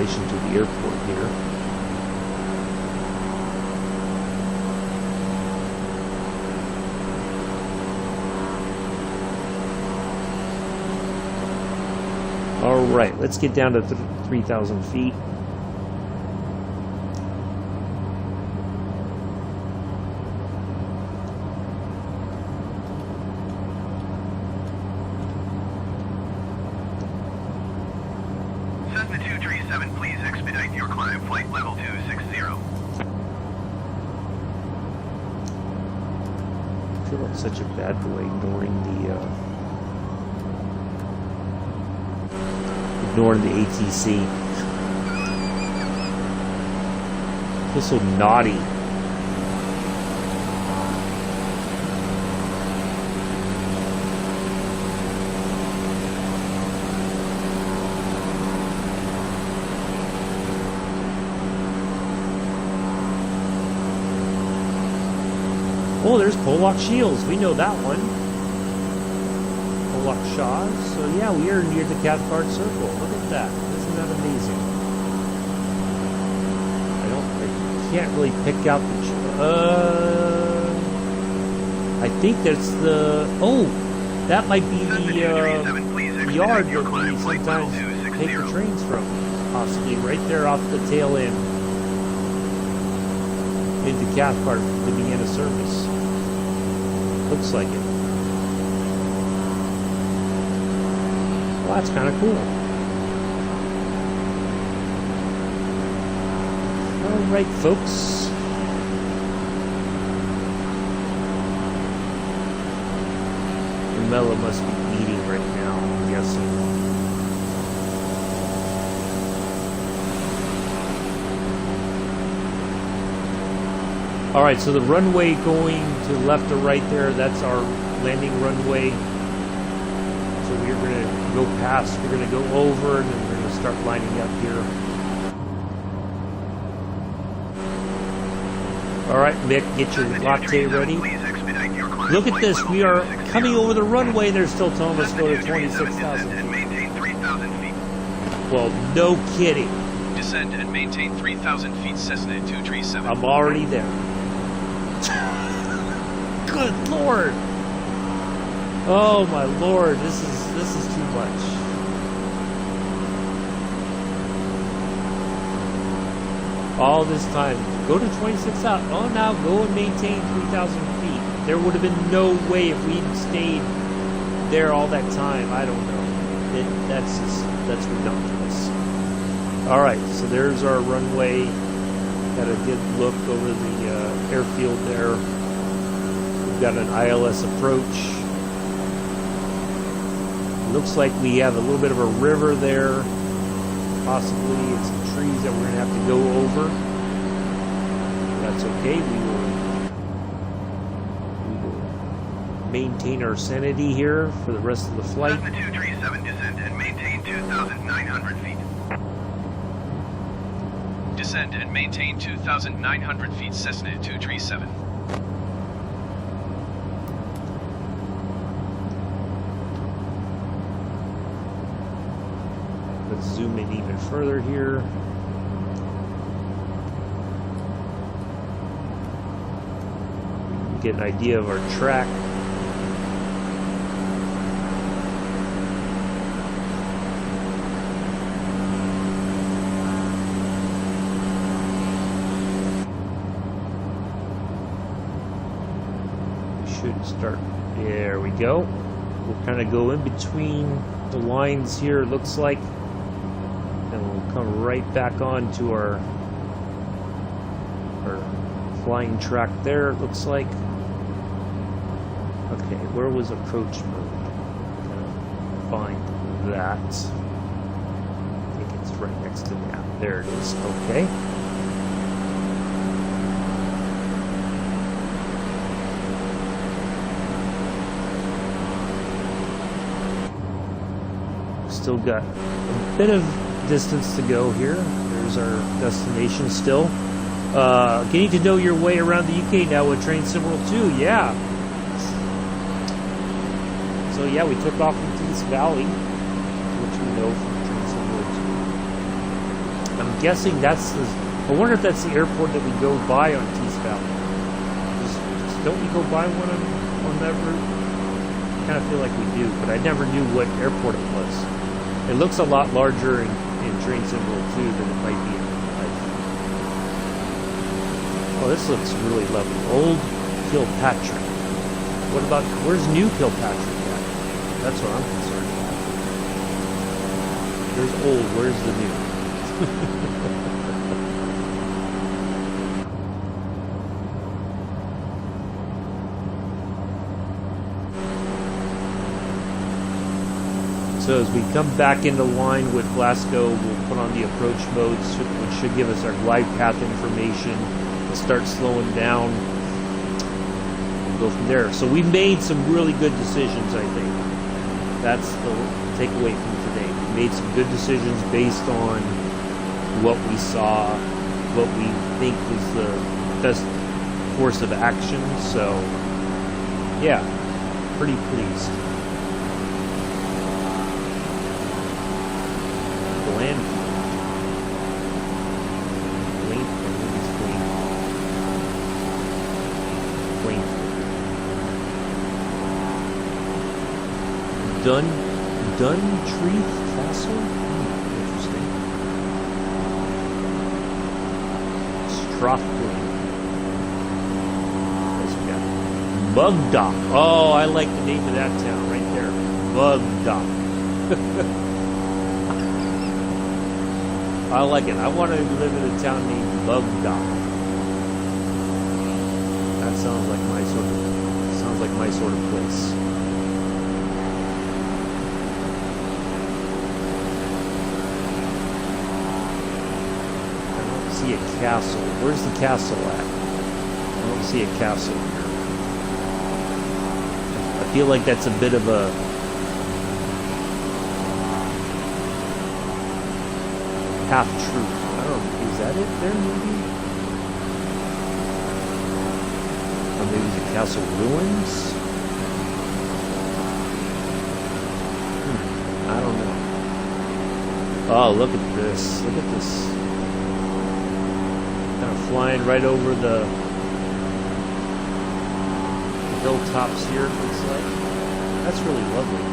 to the airport here. All right, let's get down to 3,000 feet. Cessna 237, please expedite your climb, flight level 260. I feel like such a bad boy ignoring the ATC. I feel so naughty. Oh, there's Pollock Shields. We know that one. Pollock Shaws. So yeah, we are near the Cathcart Circle. Look at that. Isn't that amazing? I can't really pick out the... I think that's the... Oh! That might be the yard that we sometimes take the trains from. Possibly right there off the tail end. Into Cathcart to begin a service. Looks like it. Well, that's kind of cool. Alright, folks. Mela must be eating right now, I'm guessing. Alright, so the runway going to the left or right there, that's our landing runway. So we're going to go past, we're going to go over, and then we're going to start lining up here. Alright, Mick, get your latte ready. Look at this, we are coming over the runway, they're still telling us to go to 26,000 feet. Well, no kidding. Descend and maintain 3,000 feet, Cessna 237. I'm already there. Good Lord! Oh my Lord, this is too much. All this time, go to 26,000. Oh, now go and maintain 3,000 feet. There would have been no way if we hadn't stayed there all that time. I don't know. That's ridiculous. All right, so there's our runway. Got a good look over the airfield there. We've got an ILS approach. Looks like we have a little bit of a river there, possibly, and some trees that we're going to have to go over. That's okay. We will maintain our sanity here for the rest of the flight. Cessna 237, descend and maintain 2,900 feet. Descend and maintain 2,900 feet, Cessna 237. Let's zoom in even further here. Get an idea of our track. Should start. There we go. We'll kind of go in between the lines here, it looks like. And we'll come right back onto our flying track there, it looks like. Okay, where was approach mode? Find that. I think it's right next to that. There it is. Okay. Still got a bit of distance to go here. There's our destination still. Getting to know your way around the UK now with Train Symbol 2, yeah. So yeah, we took off from Tees Valley, which we know from Train Symbol 2. I'm guessing that's the... I wonder if that's the airport that we go by on Tees Valley. Don't we go by one on that route? I kind of feel like we do, but I never knew what airport it was. It looks a lot larger in Train Symbol 2 than it might be in life. Oh, this looks really lovely. Old Kilpatrick. What about, where's New Kilpatrick at? That's what I'm concerned about. There's old, where's the new? So as we come back into line with Glasgow, we'll put on the approach modes, which should give us our glide path information. We'll start slowing down. We'll go from there. So we made some really good decisions, I think. That's the takeaway from today. We made some good decisions based on what we saw, what we think was the best course of action. So, yeah, pretty pleased. Duntreath Castle? Interesting. Strathclyde. What else we got? Bugdock. Oh, I like the name of that town right there. Bugdock. I like it. I want to live in a town named Bugdock. That sounds like my sort of place. A castle. Where's the castle at? I don't see a castle here. I feel like that's a bit of a half truth. I don't know. Is that it there, maybe? Or maybe the castle ruins? I don't know. Oh, look at this. Look at this. Flying right over the hilltops here, it looks like. That's really lovely.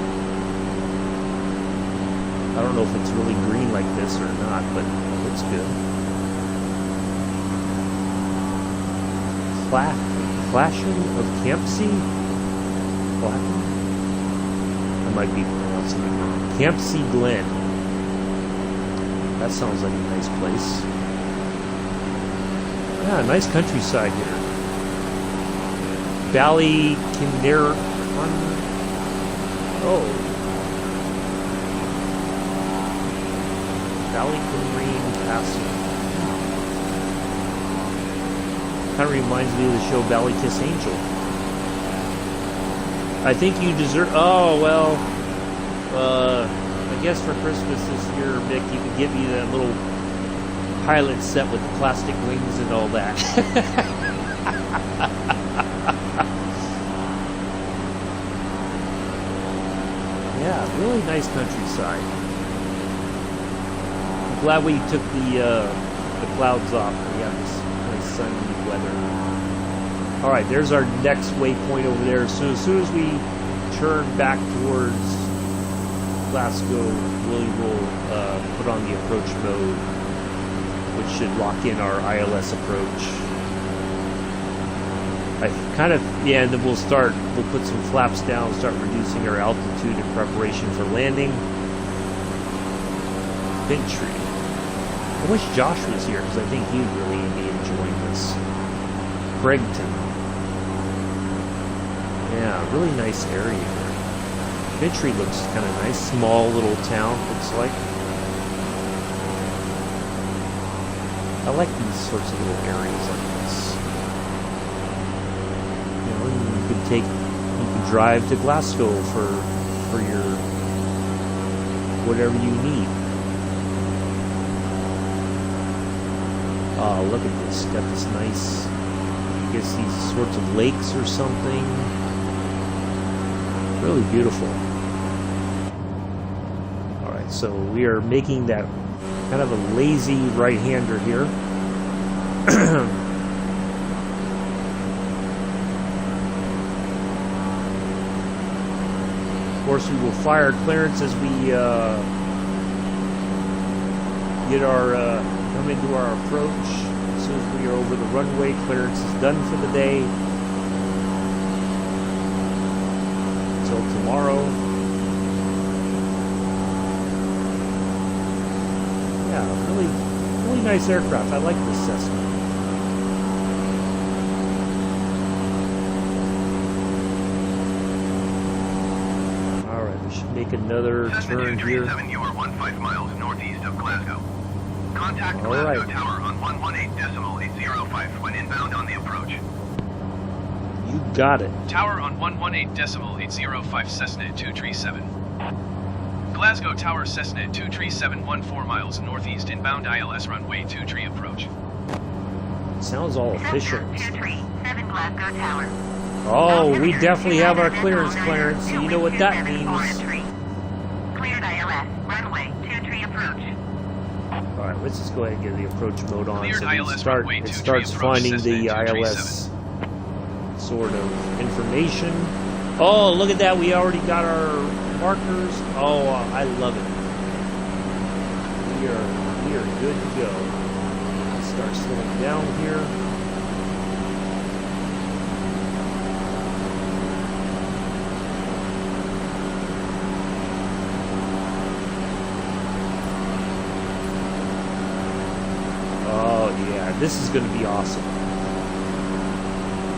I don't know if it's really green like this or not, but it looks good. Clashing of Campsie? Clashing? I might be pronouncing it wrong. Campsie Glen. That sounds like a nice place. Yeah, nice countryside here. Ballykinner. Oh. Ballykinreen Castle. Kind of reminds me of the show Ballykiss Angel. I think you deserve... Oh, well... I guess for Christmas this year, Mick, you could give me that little... pilot set with the plastic wings and all that. Yeah, really nice countryside. I'm glad we took the clouds off. We have this nice sunny weather. All right, there's our next waypoint over there. So as soon as we turn back towards Glasgow, we will put on the approach mode, which should lock in our ILS approach. And then we'll put some flaps down, start reducing our altitude in preparation for landing. Fintry. I wish Josh was here, because I think he'd really be enjoying this. Bregton. Yeah, really nice area here. Fintry looks kind of nice. Small little town, looks like. I like these sorts of little areas like this. You know, you can drive to Glasgow for your whatever you need. Oh, look at this. Got this nice, I guess these sorts of lakes or something. Really beautiful. Alright, so we are making that kind of a lazy right-hander here. Of course, we will fire clearance as we get our come into our approach. As soon as we are over the runway, clearance is done for the day. Until tomorrow. Yeah, really nice aircraft. I like this Cessna. Make another Cessna turn here. 237, you are 15 miles northeast of Glasgow. Contact All Glasgow right. Tower on 118.805 when inbound on the approach. You got it. Tower on 118.805 Cessna 237. Glasgow Tower Cessna 237 14 miles northeast inbound ILS runway 23 approach. Sounds all efficient. Cessna 237 Glasgow Tower. Oh, we definitely have our clearance, Clarence. So you know what that means. Cleared ILS, runway 23 approach. All right, let's just go ahead and get the approach mode on. Cleared So ILS it runway 23 starts approach, finding the Cessna 237. ILS sort of information. Oh, look at that. We already got our markers. Oh, I love it. We are good to go. Let's start slowing down here. This is going to be awesome.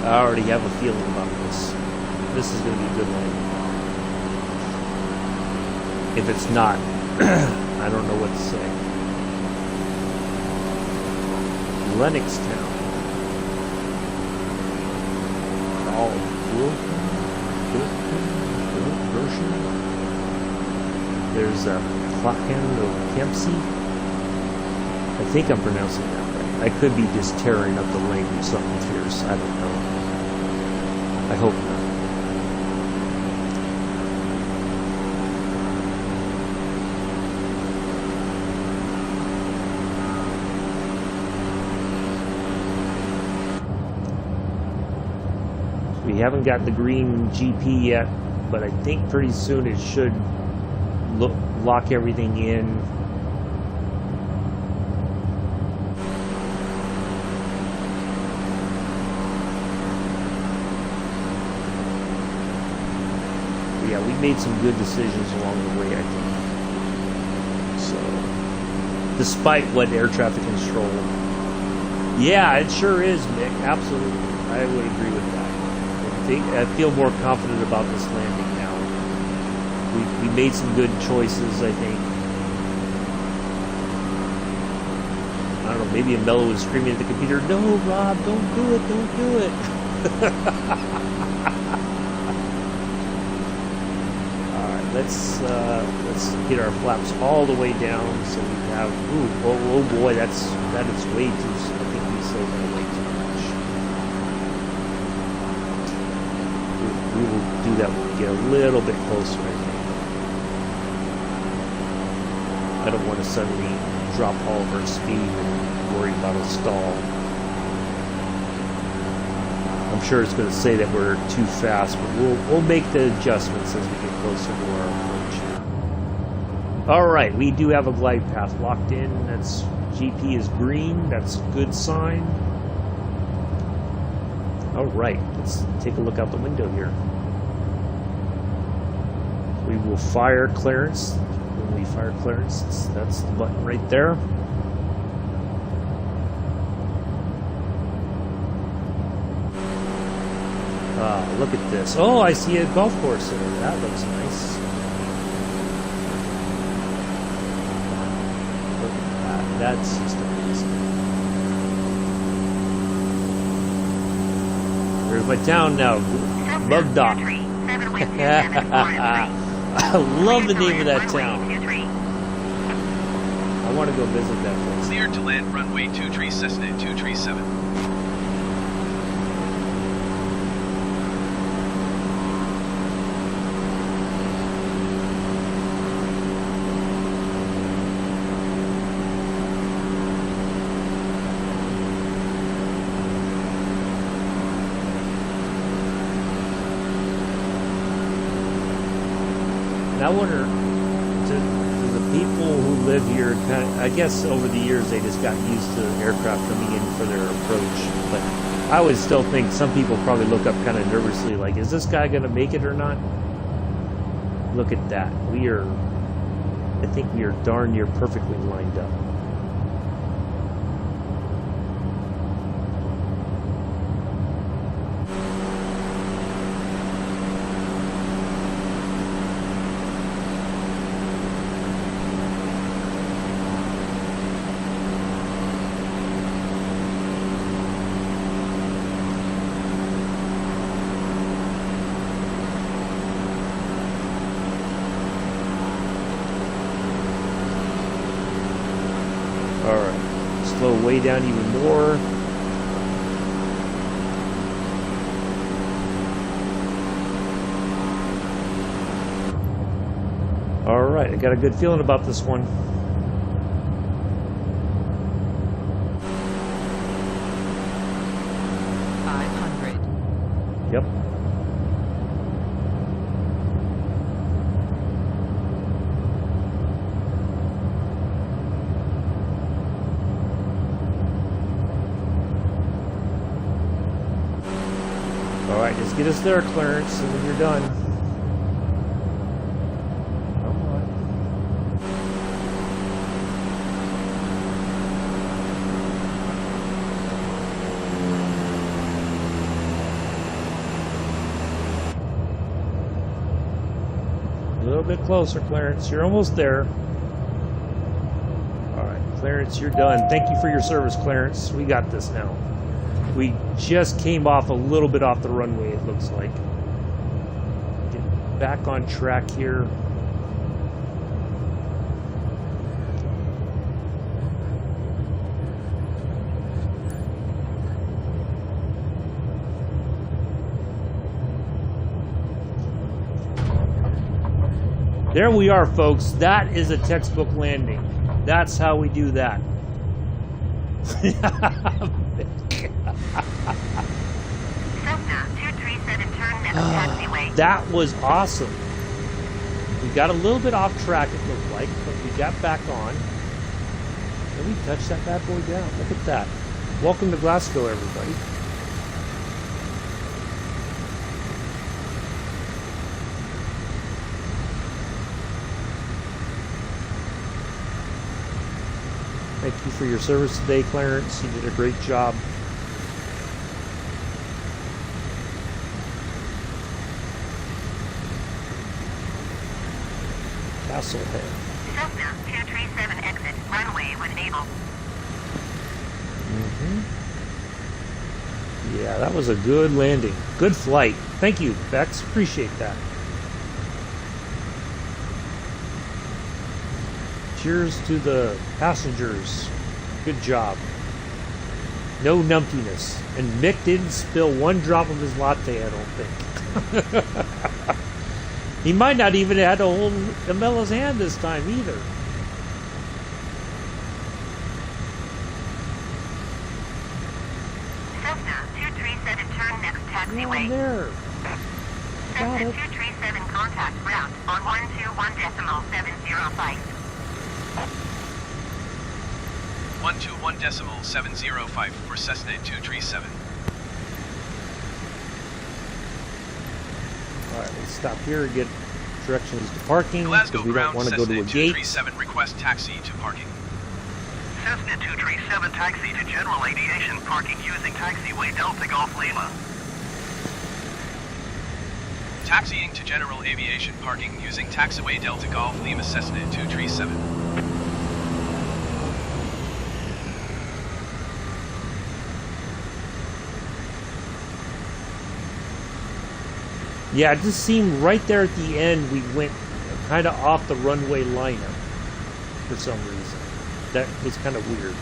I already have a feeling about this. This is going to be a good landing. If it's not, I don't know what to say. Lennoxtown. Oh, there's a Campsey. I think I'm pronouncing that. I could be just tearing up the language something fierce. I don't know. I hope not. We haven't got the green GP yet, but I think pretty soon it should lock everything in. Yeah, we made some good decisions along the way, I think. So, despite what air traffic control. Yeah, it sure is, Mick. Absolutely. I would agree with that. I feel more confident about this landing now. We made some good choices, I think. I don't know, maybe Amello was screaming at the computer, "No, Rob, don't do it, don't do it." Let's get our flaps all the way down so we have. Oh boy, that is way too. I think we slowed that way too much. We will do that when we get a little bit closer. I think. I don't want to suddenly drop all of our speed and worry about a stall. I'm sure it's going to say that we're too fast, but we'll make the adjustments as we get closer to our approach here. All right, we do have a glide path locked in. That's GP is green. That's a good sign. All right, let's take a look out the window here. We will fire clearance. When we fire clearance, that's the button right there. Look at this. Oh, I see a golf course there. That looks nice. Look at that. That's just amazing. There's my town now. Love Dock. I love the name of that town. I want to go visit that place. Cleared to land runway 23 Cessna 237. And I wonder, do the people who live here kind of, I guess over the years they just got used to aircraft coming in for their approach. But I would still think some people probably look up kind of nervously, like, is this guy going to make it or not? Look at that. I think we are darn near perfectly lined up. Slow way down even more. All right, I got a good feeling about this one. Yep. All right, just get us there, Clarence, and then you're done. Come on. A little bit closer, Clarence. You're almost there. All right, Clarence, you're done. Thank you for your service, Clarence. We got this now. We just came off a little bit off the runway, it looks like. Get back on track here. There we are, folks. That is a textbook landing. That's how we do that. Cessna 237, turn left taxiway. That was awesome. We got a little bit off track, it looked like, but we got back on. And we touched that bad boy down. Look at that. Welcome to Glasgow, everybody. Thank you for your service today, Clarence. You did a great job. Castlehead. Cessna 237 exit, runway when able. Yeah, that was a good landing. Good flight. Thank you, Bex. Appreciate that. Cheers to the passengers. Good job. No numptiness. And Mick didn't spill one drop of his latte, I don't think. He might not even have to hold Amella's hand this time either. Cessna 237, turn next taxiway. There. Got Cessna it. 237, contact ground on 121.705. 121.705 for Cessna 237. Alright, let's stop here and get directions to parking Glasgow because we don't ground want to go Cessna to a gate. 237, request taxi to parking. Cessna 237 taxi to general aviation parking using taxiway Delta Golf Lima. Taxiing to general aviation parking using taxiway Delta Golf Lima Cessna 237. Yeah, it just seemed right there at the end we went kind of off the runway lineup for some reason. That was kind of weird.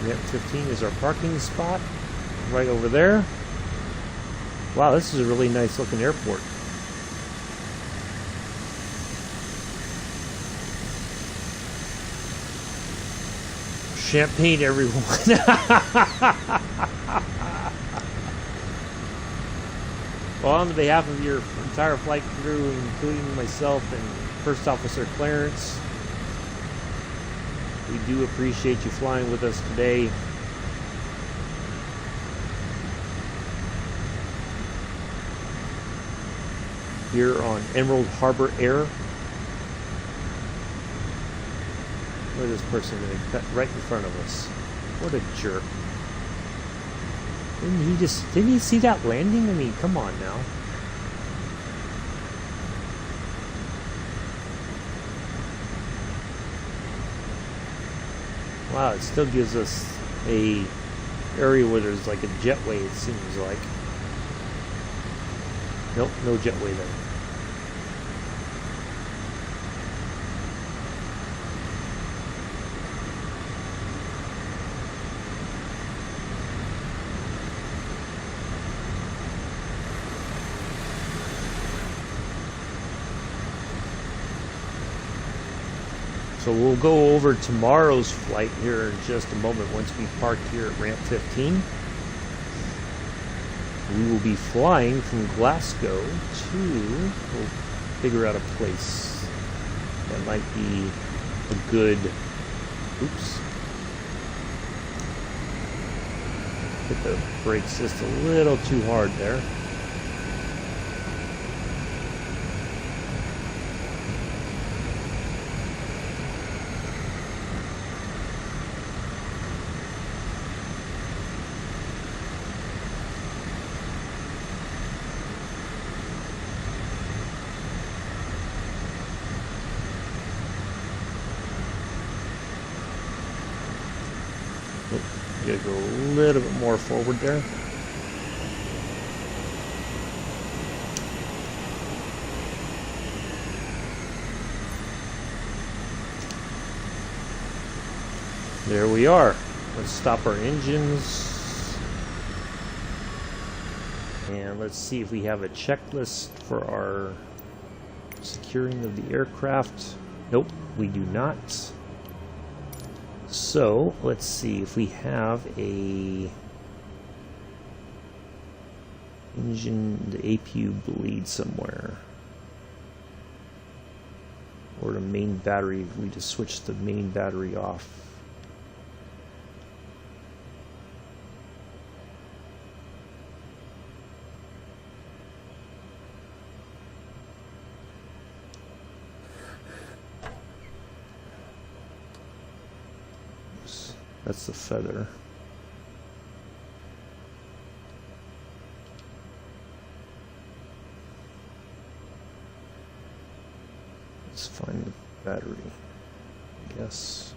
Yep, 15 is our parking spot. Right over there. Wow, this is a really nice looking airport. Champagne, everyone. Well, on behalf of your entire flight crew, including myself and First Officer Clarence, we do appreciate you flying with us today. Here on Emerald Harbor Air. Look at this person going to cut right in front of us. What a jerk. Didn't he see that landing? I mean, come on now. Wow, it still gives us a area where there's like a jetway, it seems like. Nope, no jetway there. So we'll go over tomorrow's flight here in just a moment once we park here at ramp 15. We will be flying from Glasgow to, we'll figure out a place that might be a good, oops, hit the brakes just a little too hard there. You gotta go a little bit more forward there. There we are. Let's stop our engines. And let's see if we have a checklist for our securing of the aircraft. Nope, we do not. So, let's see if we have a engine, the APU bleed somewhere. Or the main battery, we just switch the main battery off. That's the feather. Let's find the battery, I guess.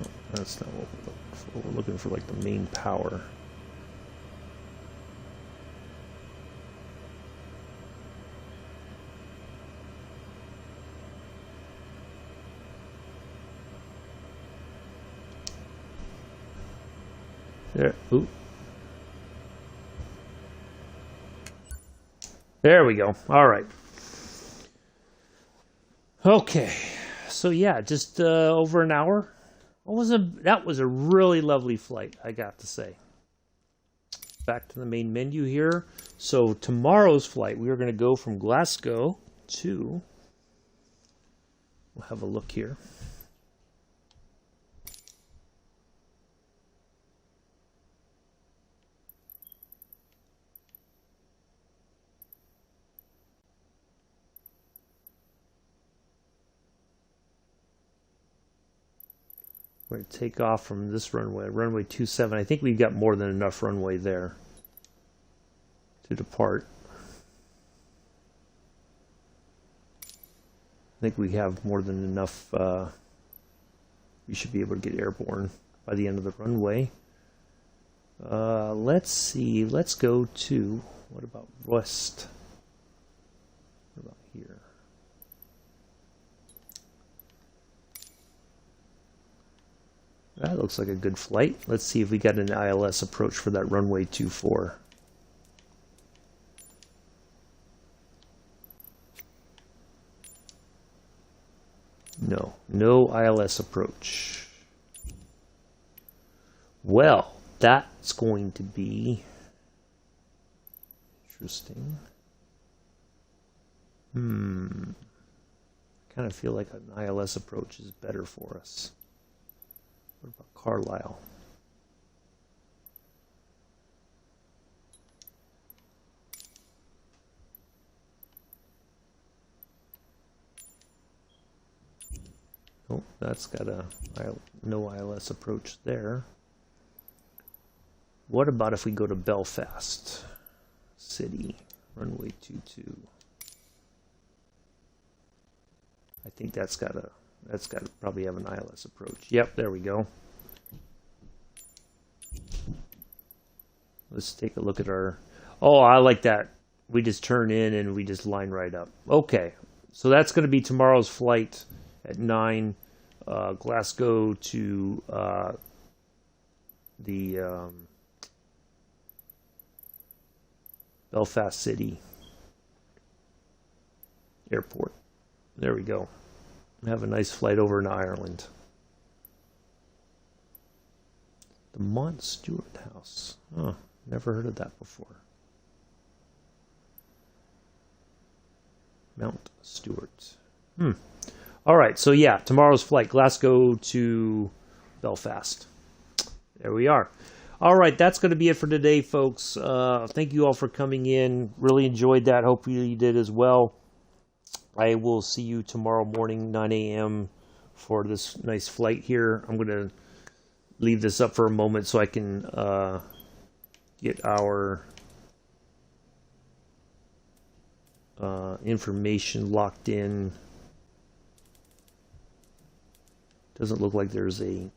Oh, that's not what we're looking for. We're looking for like the main power. There, ooh. There we go. All right. Okay. So yeah, just over an hour. That was a really lovely flight, I got to say. Back to the main menu here. So tomorrow's flight, we are going to go from Glasgow to, we'll have a look here. We're going to take off from this runway, runway 27. I think we've got more than enough runway there to depart. I think we have more than enough. We should be able to get airborne by the end of the runway. Let's see. Let's go to, what about west? What about here? That looks like a good flight. Let's see if we got an ILS approach for that runway 24. No, no ILS approach. Well, that's going to be interesting. Kind of feel like an ILS approach is better for us. What about Carlisle? Oh, that's got a no ILS approach there. What about if we go to Belfast City, runway 22? I think that's got to probably have an ILS approach. Yep, there we go. Let's take a look at our. Oh, I like that. We just turn in and we just line right up. Okay, so that's going to be tomorrow's flight at 9, Glasgow to the Belfast City Airport. There we go. Have a nice flight over in Ireland. The Mont Stewart House. Oh, never heard of that before. Mount Stewart. All right, so yeah, tomorrow's flight, Glasgow to Belfast. There we are. All right, that's going to be it for today, folks. Thank you all for coming in. Really enjoyed that. Hope you did as well. I will see you tomorrow morning, 9 a.m. for this nice flight here. I'm going to leave this up for a moment so I can get our information locked in. Doesn't look like there's a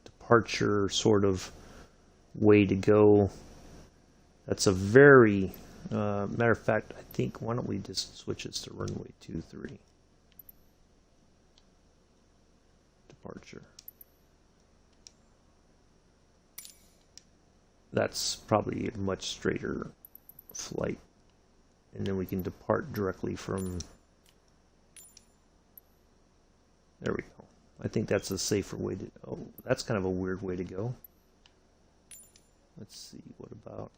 departure sort of way to go. That's a very matter of fact, I think, why don't we just switch this to runway 23. Departure. That's probably a much straighter flight. And then we can depart directly from. There we go. I think that's a safer way to. Oh, that's kind of a weird way to go. Let's see, what about.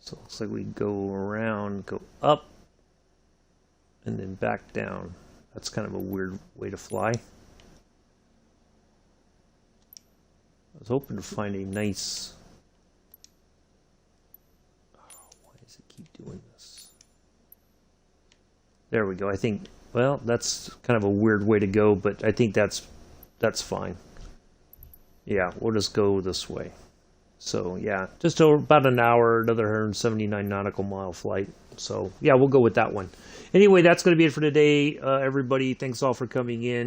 So it looks like we go around, go up, and then back down. That's kind of a weird way to fly. I was hoping to find a nice. Oh, why does it keep doing this? There we go. I think. Well, that's kind of a weird way to go, but I think that's fine. Yeah, we'll just go this way. So yeah, just over about an hour, another 179 nautical mile flight. So yeah, we'll go with that one. Anyway, that's going to be it for today, everybody. Thanks all for coming in.